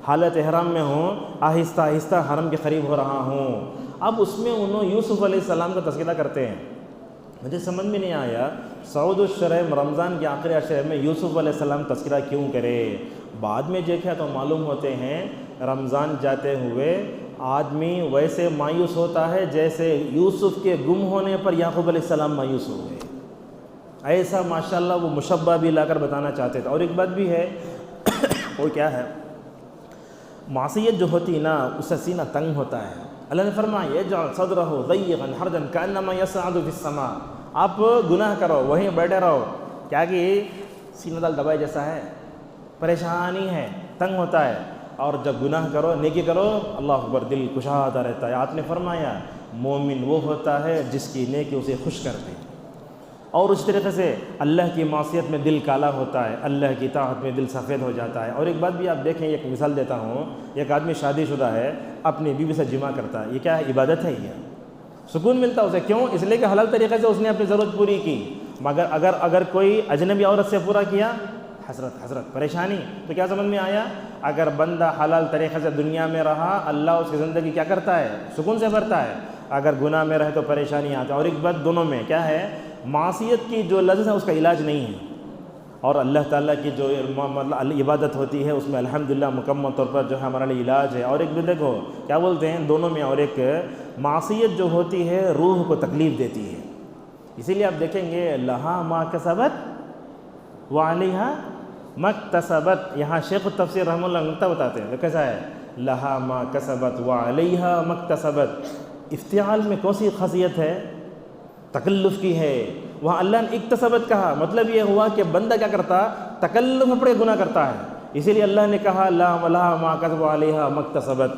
حالت احرام میں ہوں، آہستہ آہستہ حرم کے قریب ہو رہا ہوں۔ اب اس میں انہوں یوسف علیہ السلام کا تذکرہ کرتے ہیں، مجھے سمجھ میں نہیں آیا سعود الشریم رمضان کے آخری عشرے میں یوسف علیہ السلام تذکرہ کیوں کرے۔ بعد میں دیکھا تو معلوم ہوتے ہیں رمضان جاتے ہوئے آدمی ویسے مایوس ہوتا ہے جیسے یوسف کے گم ہونے پر یعقوب علیہ السلام مایوس ہو گئے، ایسا ماشاءاللہ وہ مشبہ بھی لا کر بتانا چاہتے تھے۔ اور ایک بات بھی ہے وہ کیا ہے، معصیت جو ہوتی نا اس سے سینہ تنگ ہوتا ہے۔ اللہ نے فرمایا یجعل صدرہ ضیقا حرجا کانما یصعد فی السماء، آپ گناہ کرو وہیں بیٹھے رہو، کیا کہ سینہ دل دبائے جیسا ہے، پریشانی ہے، تنگ ہوتا ہے، اور جب گناہ کرو نیکی کرو اللہ اکبر دل کشادہ رہتا ہے۔ آپ نے فرمایا مومن وہ ہوتا ہے جس کی نیکی اسے خوش کر دے، اور اس طریقے سے اللہ کی معصیت میں دل کالا ہوتا ہے، اللہ کی طاعت میں دل سفید ہو جاتا ہے۔ اور ایک بات بھی آپ دیکھیں، ایک مثال دیتا ہوں، ایک آدمی شادی شدہ ہے، اپنی بیوی سے جمع کرتا ہے، یہ کیا ہے؟ عبادت ہے، یہ سکون ملتا ہے اسے، کیوں؟ اس لیے کہ حلال طریقے سے اس نے اپنی ضرورت پوری کی۔ مگر اگر کوئی اجنبی عورت سے پورا کیا، حسرت پریشانی۔ تو کیا سمجھ میں آیا؟ اگر بندہ حلال طریقے سے دنیا میں رہا، اللہ اس کی زندگی کیا کرتا ہے؟ سکون سے بھرتا ہے۔ اگر گناہ میں رہے تو پریشانی آتا ہے۔ اور ایک بات دونوں میں کیا ہے؟ معصیت کی جو لذت ہے اس کا علاج نہیں ہے، اور اللہ تعالیٰ کی جو عبادت ہوتی ہے اس میں الحمدللہ مکمل طور پر جو ہے ہمارے لیے علاج ہے۔ اور ایک بھی دیکھو کیا بولتے ہیں دونوں میں، اور ایک معصیت جو ہوتی ہے روح کو تکلیف دیتی ہے، اسی لیے آپ دیکھیں گے لہا ما کسبت وعلیہا مکتسبت، یہاں شیخ التفسیر رحمہ اللہ نقطہ بتاتے ہیں، کیسا ہے؟ لہا ما کسبت وعلیہا مکتسبت، افتعال میں کون سی خاصیت ہے؟ تکلف کی ہے۔ وہاں اللہ نے اکتسبت کہا، مطلب یہ ہوا کہ بندہ کیا کرتا؟ تکلف میں پڑے گناہ کرتا ہے، اسی لیے اللہ نے کہا لہا ما کسبت علیہا مکتسبت۔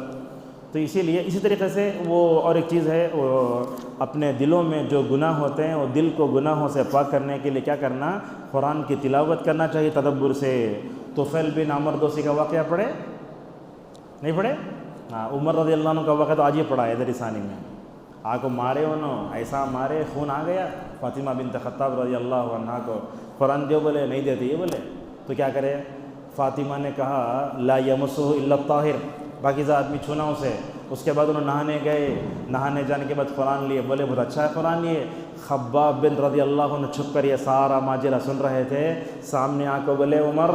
تو اسی لیے اسی طریقے سے وہ اور ایک چیز ہے، وہ اپنے دلوں میں جو گناہ ہوتے ہیں وہ دل کو گناہوں سے پاک کرنے کے لیے کیا کرنا؟ قرآن کی تلاوت کرنا چاہیے تدبر سے۔ طفیل بن عمر دوسی کا واقعہ پڑھے؟ نہیں پڑھے؟ ہاں، عمر رضی اللہ عنہ کا واقعہ تو آج ہی پڑھا ہے درسانی میں۔ آ کو مارے انہوں، ایسا مارے خون آ گیا، فاطمہ بنت خطاب رضی اللہ عنہ کو قرآن دو بولے نہیں دیتے، یہ بولے تو کیا کرے؟ فاطمہ نے کہا لا یمسہ الا الطاہر، باقی آدمی چھونا اسے۔ اس کے بعد انہوں نہانے گئے، نہانے جانے کے بعد قرآن لیے، بولے بہت اچھا ہے قرآن لیے۔ خباب بن رضی اللہ عنہ چھپ کر یہ سارا ماجرا سن رہے تھے، سامنے آ کو بولے عمر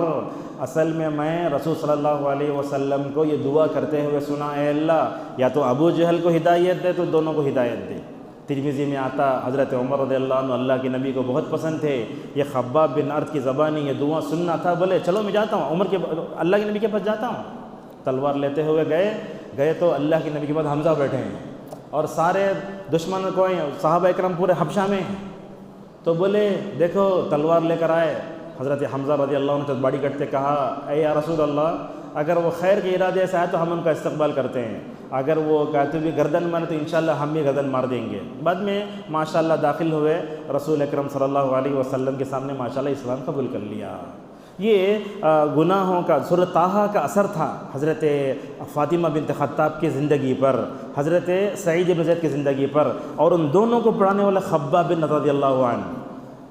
اصل میں رسول صلی اللہ علیہ وسلم کو یہ دعا کرتے ہوئے سنا، اے اللہ یا تو ابو جہل کو ہدایت دے تو دونوں کو ہدایت دے۔ ترمذی میں آتا حضرت عمر رضی اللہ عنہ اللہ کے نبی کو بہت پسند تھے، یہ خباب بن ارد کی زبانی یہ دعا سننا تھا، بولے چلو میں جاتا ہوں عمر کے اللہ کے نبی کے پاس جاتا ہوں۔ تلوار لیتے ہوئے گئے تو اللہ کے نبی کے بعد حمزہ بیٹھے ہیں، اور سارے دشمن کو صحابہ اکرام پورے حبشہ میں ہیں، تو بولے دیکھو تلوار لے کر آئے۔ حضرت حمزہ رضی اللہ عنہ باڑی کٹتے کہا اے یا رسول اللہ، اگر وہ خیر کے ارادے سے آئے تو ہم ان کا استقبال کرتے ہیں، اگر وہ کہتے بھی گردن مارے تو انشاءاللہ ہم بھی گردن مار دیں گے۔ بعد میں ماشاءاللہ داخل ہوئے، رسول اکرم صلی اللہ علیہ وسلم کے سامنے ماشاءاللہ اسلام قبول کر لیا۔ یہ گناہوں کا سورۃ طٰہٰ کا اثر تھا حضرت فاطمہ بنت خطاب کی زندگی پر، حضرت سعید بن زید کی زندگی پر، اور ان دونوں کو پڑھانے والے خباب بن رضی اللہ عنہ،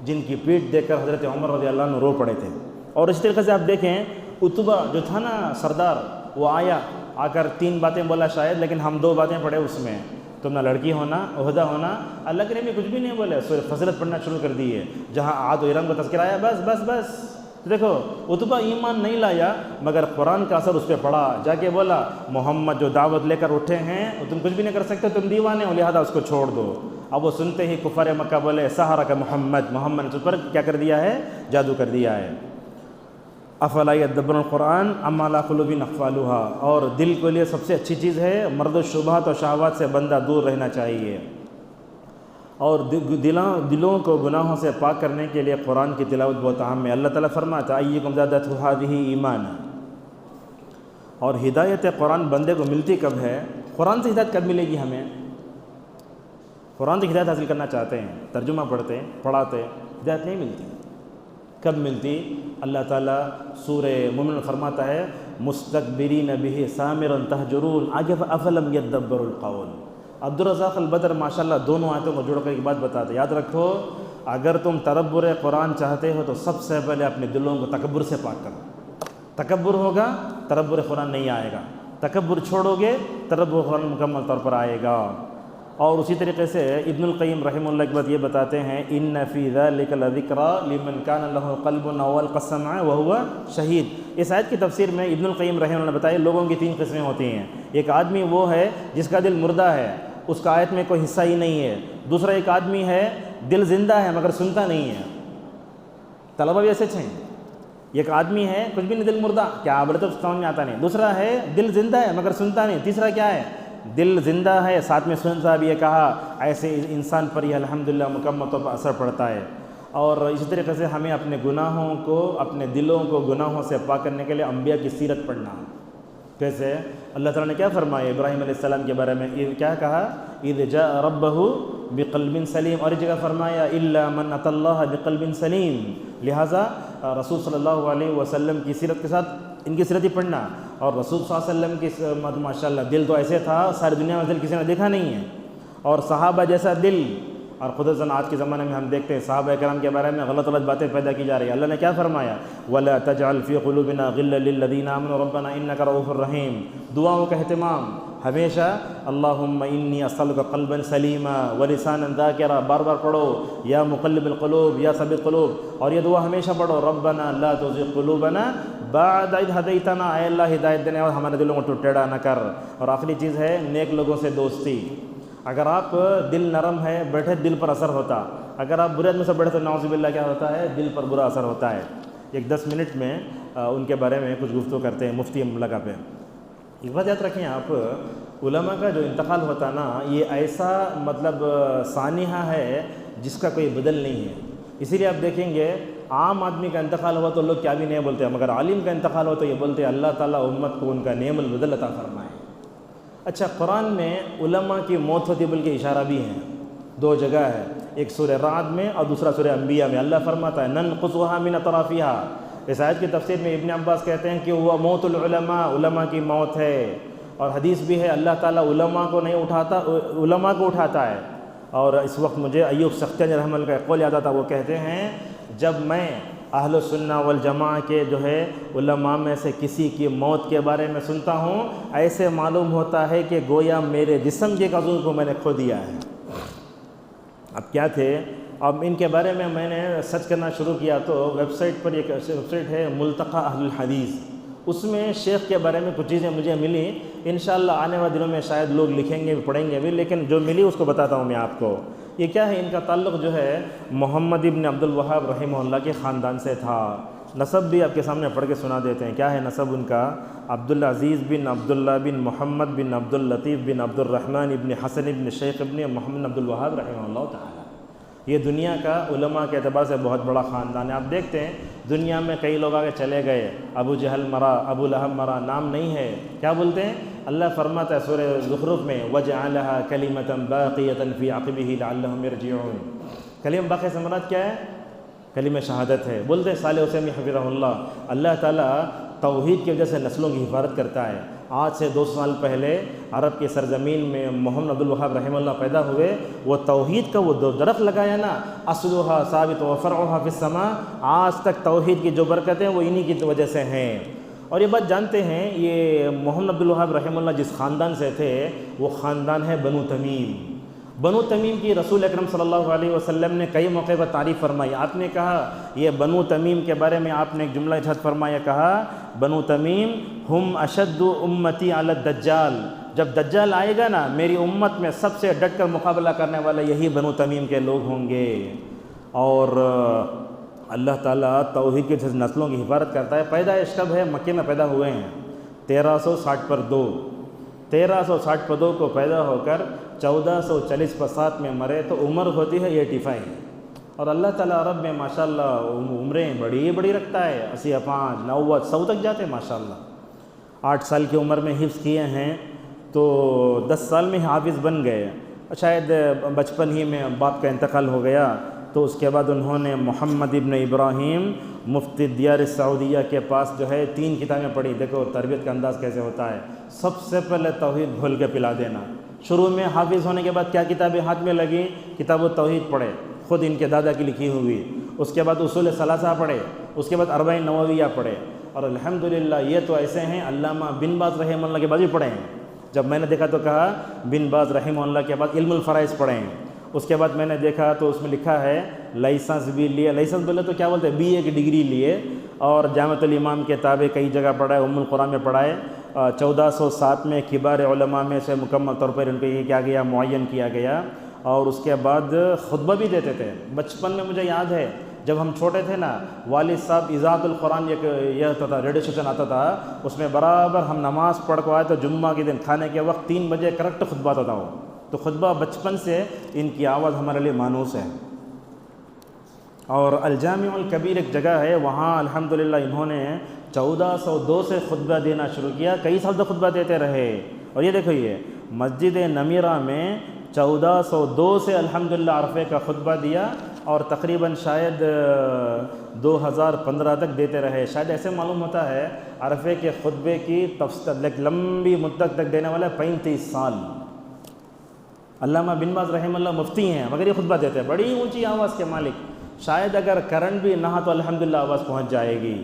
جن کی پیٹھ دیکھ کر حضرت عمر رضی اللہ عنہ رو پڑے تھے۔ اور اس طریقے سے آپ دیکھیں عتبہ جو تھا نا سردار، وہ آ کر 3 باتیں بولا شاید، لیکن ہم 2 باتیں پڑھے اس میں، تم نہ لڑکی ہونا، عہدہ ہونا، اللہ کے نبی کچھ بھی نہیں بولے، سورۃ فصلت پڑھنا شروع کر دی ہے، جہاں عاد و ارم کا تذکرہ آیا بس۔ دیکھو عتبہ ایمان نہیں لایا، مگر قرآن کا اثر اس پہ پڑا، جا کے بولا محمد جو دعوت لے کر اٹھے ہیں تم کچھ بھی نہیں کر سکتے، تم دیوانے ہو، لہذا اس کو چھوڑ دو۔ اب وہ سنتے ہی کفار مکہ بولے سحرک محمد نے اس پر کیا کر دیا ہے؟ جادو کر دیا ہے۔ افلا یدبرون القرآن ام علی قلوب اقفالها، اور دل کے لیے سب سے اچھی چیز ہے مرد و شبہات اور شہوات سے بندہ دور رہنا چاہیے، اور دلوں کو گناہوں سے پاک کرنے کے لیے قرآن کی تلاوت بہت اہم ہے۔ اللہ تعالیٰ فرماتا ہے ایکم زادتہ ھذہ ایمانا، اور ہدایت قرآن بندے کو ملتی کب ہے؟ قرآن سے ہدایت کب ملے گی ہمیں؟ قرآن سے ہدایت حاصل کرنا چاہتے ہیں، ترجمہ پڑھتے پڑھاتے، ہدایت نہیں ملتی۔ کب ملتی؟ اللہ تعالیٰ سورہ مومن فرماتا ہے مستکبرین بہ سامرا تہجرون، آگے افلم یدبروا القول۔ عبدالرزاق البدر ماشاءاللہ دونوں آیتوں کو جوڑ کر ایک بات بتاتے، یاد رکھو اگر تم تدبر قرآن چاہتے ہو تو سب سے پہلے اپنے دلوں کو تکبر سے پاک کرو۔ تکبر ہوگا تدبر قرآن نہیں آئے گا، تکبر چھوڑو گے تدبر قرآن مکمل طور پر آئے گا۔ اور اسی طریقے سے ابن القیم رحمہ اللہ کی بات یہ بتاتے ہیں ان فی ذلک لذکری لمن کان لہ قلب او القى السمع وهو شہید۔ اس آیت کی تفسیر میں ابن القیم رحمہ اللہ نے بتایا لوگوں کی 3 قسمیں ہوتی ہیں، ایک آدمی وہ ہے جس کا دل مردہ ہے، اس کا آیت میں کوئی حصہ ہی نہیں ہے، دوسرا ایک آدمی ہے دل زندہ ہے مگر سنتا نہیں ہے، طلبہ بھی ایسے ہیں، ایک آدمی ہے کچھ بھی نہیں دل مردہ، کیا بولے تو سمجھ میں آتا نہیں، دوسرا ہے دل زندہ ہے مگر سنتا نہیں، تیسرا کیا ہے دل زندہ ہے ساتھ میں سنتا بھی ہے۔ کہا ایسے انسان پر یہ الحمدللہ مکمل طور پر اثر پڑتا ہے۔ اور اسی طریقے سے ہمیں اپنے گناہوں کو، اپنے دلوں کو گناہوں سے پاک کرنے کے لیے انبیاء کی سیرت پڑھنا. کیسے؟ اللہ تعالیٰ نے کیا فرمایا ابراہیم علیہ السلام کے بارے میں؟ کیا کہا؟ اذ جاء ربہ بقلب سلیم. اور ایک جگہ فرمایا الا من اتى اللہ بقلب سلیم. لہٰذا رسول صلی اللہ علیہ وسلم کی سیرت کے ساتھ ان کی سیرت ہی پڑھنا. اور رسول صلی اللہ علیہ وسلم کی ماشاء اللہ دل تو ایسے تھا ساری دنیا میں دل کسی نے دیکھا نہیں ہے، اور صحابہ جیسا دل. اور خصوصاً آج کے زمانے میں ہم دیکھتے ہیں صحابہ کرام کے بارے میں غلط باتیں پیدا کی جا رہی ہیں. اللہ نے کیا فرمایا؟ وَلَا تَجْعَلْ فِي قُلُوبِنَا غِلًّا لِلَّذِينَ آمَنُوا رَبَّنَا إِنَّكَ رَءُوفٌ رَحِيمٌ. دعاؤں کا اہتمام ہمیشہ اللہم انی اسألک قلبا سلیما ولسانا ذاکرا بار بار پڑھو. یا مقلب القلوب یا ثبت قلوب. اور یہ دعا ہمیشہ پڑھو ربنا لا تزغ قلوبنا بعد اذ ہدیتنا. اے اللہ ہدایت دینے اور ہمارے دلوں کو ٹیڑھا نہ کر. اور آخری چیز ہے نیک لوگوں سے دوستی. اگر آپ دل نرم ہے بیٹھے دل پر اثر ہوتا، اگر آپ برے آدمی سے بیٹھے تو نعوذ باللہ کیا ہوتا ہے؟ دل پر برا اثر ہوتا ہے. ایک 10 منٹ میں ان کے بارے میں کچھ گفتگو کرتے ہیں مفتی مملکہ پہ. ایک بات یاد رکھیں آپ، علماء کا جو انتقال ہوتا نا یہ ایسا مطلب سانحہ ہے جس کا کوئی بدل نہیں ہے. اسی لیے آپ دیکھیں گے عام آدمی کا انتقال ہوا تو لوگ کیا بھی نہیں بولتے، مگر عالم کا انتقال ہوا تو یہ بولتے اللہ تعالیٰ امت کو ان کا نعم البدل عطا فرمائے. اچھا، قرآن میں علماء کی موت ہوتی بلکہ اشارہ بھی ہیں. 2 جگہ ہے، ایک سورہ رعد میں اور دوسرا سورہ انبیاء میں. اللہ فرماتا ہے ننقصها من اطرافها. اس آیت کی تفسیر میں ابن عباس کہتے ہیں کہ وہ موت العلماء، علماء کی موت ہے. اور حدیث بھی ہے اللہ تعالیٰ علماء کو نہیں اٹھاتا، علماء کو اٹھاتا ہے. اور اس وقت مجھے ایوب سختیانی رحمہ اللہ کا ایک قول یاد آتا، وہ کہتے ہیں جب میں اہل السنہ والجماعہ کے جو ہے علماء میں سے کسی کی موت کے بارے میں سنتا ہوں ایسے معلوم ہوتا ہے کہ گویا میرے جسم کے عضو کو میں نے کھو دیا ہے. اب کیا تھے؟ اب ان کے بارے میں نے سرچ کرنا شروع کیا تو ویب سائٹ پر ایک ویب سائٹ ہے ملتقى اہل الحدیث. اس میں شیخ کے بارے میں کچھ چیزیں مجھے ملی. انشاءاللہ آنے والے دنوں میں شاید لوگ لکھیں گے بھی پڑھیں گے بھی، لیکن جو ملی اس کو بتاتا ہوں میں آپ کو. یہ کیا ہے؟ ان کا تعلق جو ہے محمد ابن عبد الوہاب رحمہ اللہ کے خاندان سے تھا. نسب بھی آپ کے سامنے پڑھ کے سنا دیتے ہیں. کیا ہے نسب ان کا؟ عبدالعزیز بن عبداللہ بن محمد بن عبد اللطیف بن عبد الرحمن ابن حسن ابن شیخ ابن محمد عبد الوہاب رحمہ اللہ تعالی. یہ دنیا کا علماء کے اعتبار سے بہت بڑا خاندان ہے. آپ دیکھتے ہیں دنیا میں کئی لوگ آگے چلے گئے، ابو جہل مرا، ابو لہب مرا، نام نہیں ہے. کیا بولتے ہیں؟ اللہ فرماتا ہے سورہ زخرف میں وَجَعَلَهَا كَلِمَةً بَاقِيَةً فِي عَقِبِهِ لَعَلَّهُمْ يَرْجِعُونَ. کلمہ باقی سے مراد کیا ہے؟ کلمہ شہادت ہے. بولتے ہیں صالح حسین حفظہ اللہ تعالیٰ توحید کی وجہ سے نسلوں کی حفاظت کرتا ہے. آج سے 200 سال پہلے عرب کی سرزمین میں محمد عبد الوہاب رحمہ اللہ پیدا ہوئے. وہ توحید کا وہ درخت لگایا نا، اصلها ثابت وفرعها فی السماء. آج تک توحید کی جو برکتیں وہ انہی کی وجہ سے ہیں. اور یہ بات جانتے ہیں یہ محمد عبد الوہاب رحمہ اللہ جس خاندان سے تھے وہ خاندان ہے بنو تمیم. بنو تمیم کی رسول اکرم صلی اللہ علیہ وسلم نے کئی موقع پر تعریف فرمائی. آپ نے کہا یہ بنو تمیم کے بارے میں آپ نے ایک جملہ ارشاد فرمایا، کہا بنو تمیم ہم اشد امتی علی الدجال. جب دجال آئے گا نا میری امت میں سب سے ڈٹ کر مقابلہ کرنے والا یہی بنو تمیم کے لوگ ہوں گے. اور اللہ تعالیٰ توحید کی نسلوں کی حفاظت کرتا ہے. پیدائش کب ہے؟ مکے میں پیدا ہوئے ہیں 1360 پر 2. 1360 پر 2 کو پیدا ہو کر 1440 پر 7 میں مرے تو عمر ہوتی ہے 85. اور اللہ تعالیٰ عرب میں ماشاءاللہ عمریں بڑی بڑی رکھتا ہے. 80 5 90 100 تک جاتے ہیں ماشاءاللہ. 8 سال کی عمر میں حفظ کیے ہیں تو 10 سال میں حافظ بن گئے. شاید بچپن ہی میں باپ کا انتقال ہو گیا تو اس کے بعد انہوں نے محمد ابن ابراہیم مفتی دیار سعودیہ کے پاس جو ہے 3 کتابیں پڑھی. دیکھو تربیت کا انداز کیسے ہوتا ہے. سب سے پہلے توحید گھول کے پلا دینا. شروع میں حافظ ہونے کے بعد کیا کتابیں ہاتھ میں لگیں؟ کتاب التوحید پڑھے، خود ان کے دادا کی لکھی ہوئی. اس کے بعد اصول ثلاثہ پڑھے، اس کے بعد 40 نوویہ پڑھے. اور الحمدللہ یہ تو ایسے ہیں علامہ بن باز رحمہ اللہ کے بعد بھی پڑھے ہیں. جب میں نے دیکھا تو کہا بن باز رحمہ اللہ کے بعد علم الفرائض پڑھے ہیں. اس کے بعد میں نے دیکھا تو اس میں لکھا ہے لائسنس بھی لیے. لائسنس بولے تو کیا بولتے ہیں؟ BA کی ڈگری لیے. اور جامعۃ الامام کے تابع کئی جگہ پڑھائے، ام القرآن میں پڑھائے. 1407 میں کبار علماء میں سے مکمل طور پر ان کو یہ کیا گیا، معین کیا گیا. اور اس کے بعد خطبہ بھی دیتے تھے. بچپن میں مجھے یاد ہے جب ہم چھوٹے تھے نا والد صاحب اذاعۃ القرآن یہ ہوتا تھا، ریڈیو اسٹیشن آتا تھا. اس میں برابر ہم نماز پڑھ کو آئے تو جمعہ کے دن کھانے کے وقت 3 بجے کریکٹ خطبہ آتا تھا. وہ تو خطبہ بچپن سے ان کی آواز ہمارے لیے مانوس ہے. اور الجامع الکبیر ایک جگہ ہے، وہاں الحمدللہ انہوں نے 1402 سے خطبہ دینا شروع کیا، کئی سال تک خطبہ دیتے رہے۔ اور یہ دیکھو، یہ مسجد نمیرہ میں 1402 سے الحمدللہ عرفے کا خطبہ دیا، اور تقریباً شاید 2015 تک دیتے رہے۔ شاید ایسے معلوم ہوتا ہے عرفے کے خطبے کی لمبی مدت تک دینے والا 35 سال۔ علامہ بن باز رحمہ اللہ مفتی ہیں مگر یہ خطبہ دیتے ہیں، بڑی اونچی آواز کے مالک، شاید اگر کرنٹ بھی نہ تو الحمدللہ آواز پہنچ جائے گی۔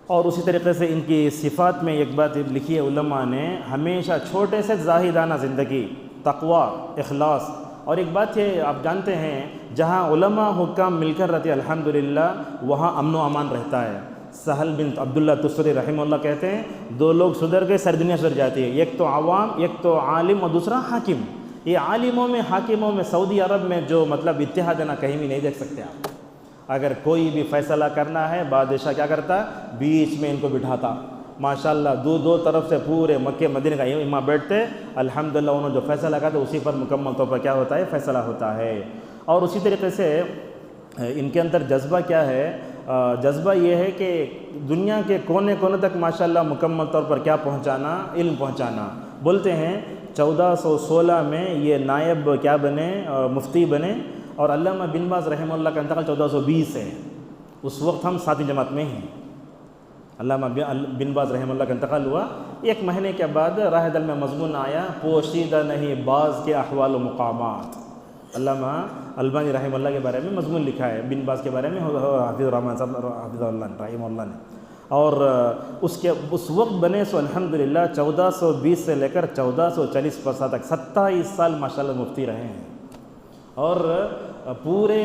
اور اسی طریقے سے ان کی صفات میں ایک بات لکھی ہے علماء نے، ہمیشہ چھوٹے سے زاہدانہ زندگی، تقوی، اخلاص۔ اور ایک بات ہے، آپ جانتے ہیں جہاں علماء حکام مل کر رہتے ہیں الحمدللہ وہاں امن و امان رہتا ہے۔ سہل بن عبداللہ تستری رحمہ اللہ کہتے ہیں 2 لوگ سدھر گئے ساری دنیا سدھر جاتی ہے، ایک تو عوام، ایک تو عالم اور دوسرا حاکم۔ یہ عالموں میں، حاکموں میں سعودی عرب میں جو مطلب اتحاد ہے نا، کہیں بھی نہیں دیکھ سکتے آپ۔ اگر کوئی بھی فیصلہ کرنا ہے بادشاہ کیا کرتا، بیچ میں ان کو بٹھاتا، ماشاءاللہ دو طرف سے پورے مکہ مدینہ کا امام بیٹھتے، الحمدللہ انہوں نے جو فیصلہ کہا تھا اسی پر مکمل طور پر کیا ہوتا ہے، فیصلہ ہوتا ہے۔ اور اسی طریقے سے ان کے اندر جذبہ کیا ہے، جذبہ یہ ہے کہ دنیا کے کونے کونے تک ماشاءاللہ مکمل طور پر کیا پہنچانا، علم پہنچانا۔ بولتے ہیں 1416 میں یہ نائب کیا بنے، مفتی بنے، اور علامہ بن باز رحمہ اللہ کا انتقال 1420 ہے، اس وقت ہم 7ویں جماعت میں ہیں۔ علامہ بن باز رحمہ اللہ کا انتقال ہوا، 1 مہینے کے بعد راہ دل میں مضمون آیا، پوشیدہ نہیں بعض کے احوال و مقامات۔ علامہ البانی رحمہ اللہ کے بارے میں مضمون لکھا ہے، بن باز کے بارے میں حافظ الرحمن صاحب حافظ اللہ رحمہ اللہ نے۔ اور اس وقت بنے سو الحمدللہ 1420 سے لے کر 1440 تک 27 سال ماشاءاللہ مفتی رہے ہیں، اور پورے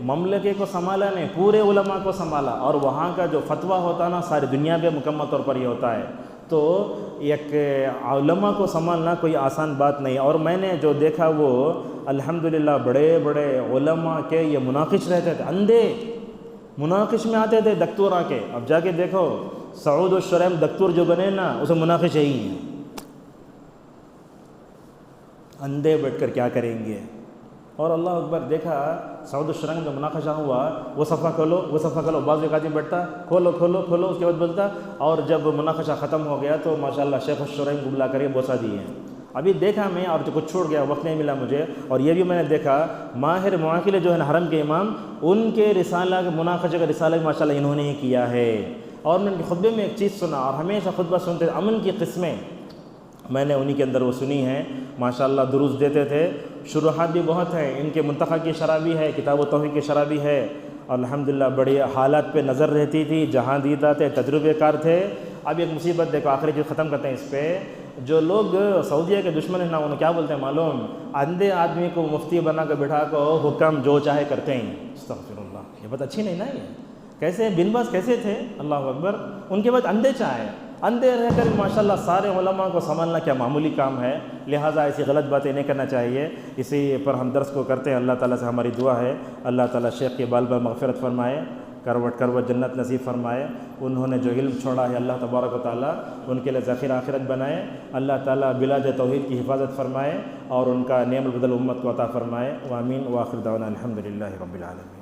مملکے کو سنبھالا نہیں، پورے علماء کو سنبھالا۔ اور وہاں کا جو فتویٰ ہوتا ہے نا ساری دنیا میں مکمل طور پر یہ ہوتا ہے۔ تو ایک علماء کو سنبھالنا کوئی آسان بات نہیں۔ اور میں نے جو دیکھا وہ الحمدللہ بڑے بڑے علماء کے یہ مناقش رہتے تھے، اندھے مناقش میں آتے تھے دکتور آ کے۔ اب جا کے دیکھو سعود الشریم دکتور جو بنے نا اسے مناقش یہی ہیں، اندھے بیٹھ کر کیا کریں گے۔ اور اللہ اکبر، دیکھا سعود الشریم جو مناقشہ ہوا، وہ صفحہ کھولو وہ صفحہ کھولو، بعض ایک آدمی بیٹھتا کھولو کھولو کھولو، اس کے بعد بولتا، اور جب مناقشہ ختم ہو گیا تو ماشاءاللہ شیخ الشریم کو بلا کر یہ بوسہ دیے ہیں۔ ابھی دیکھا میں، اور جو کچھ چھوڑ گیا وقت نہیں ملا مجھے، اور یہ بھی میں نے دیکھا ماہر معاقلے جو ہے حرم کے امام، ان کے رسالہ کے مناقشے کا رسالہ ماشاءاللہ انہوں نے ہی کیا ہے۔ اور میں ان کے خطبے میں ایک چیز سنا، اور ہمیشہ خطبہ سنتے تھے، امن کی قسمیں میں نے انہی کے اندر وہ سنی ہیں، ماشاءاللہ دروس دیتے تھے، شروحات بھی بہت ہیں، ان کے منتخب کی شرح بھی ہے، کتاب و توحید کی شرح بھی ہے، اور الحمدللہ بڑی حالات پہ نظر رہتی تھی، جہاں دیدہ تھے، تجربے کار تھے۔ اب ایک مصیبت دیکھو، آخری چیز ختم کرتے ہیں اس پہ، جو لوگ سعودیہ کے دشمن ہیں نا، انہیں کیا بولتے ہیں معلوم، اندھے آدمی کو مفتی بنا کر بٹھا کو حکم جو چاہے کرتے ہیں۔ استغفر اللہ، یہ بات اچھی نہیں نا، یہ کیسے بن باز کیسے تھے، اللہ اکبر، ان کے بعد اندھے چاہے، اندھے رہ کر ماشاءاللہ سارے علماء کو سنبھالنا کیا معمولی کام ہے، لہٰذا ایسی غلط باتیں نہیں کرنا چاہیے۔ اسی پر ہم درس کو کرتے ہیں۔ اللہ تعالیٰ سے ہماری دعا ہے اللہ تعالیٰ شیخ کے بال پر مغفرت فرمائے، کروٹ جنت نصیب فرمائے، انہوں نے جو علم چھوڑا ہے اللہ تبارک و تعالیٰ ان کے لیے ذخیرہ آخرت بنائے، اللہ تعالیٰ بلاج توحید کی حفاظت فرمائے، اور ان کا نعم البدل امت کو عطا فرمائے۔ وآمین، وآخر دعوانا الحمدللہ رب العالمین۔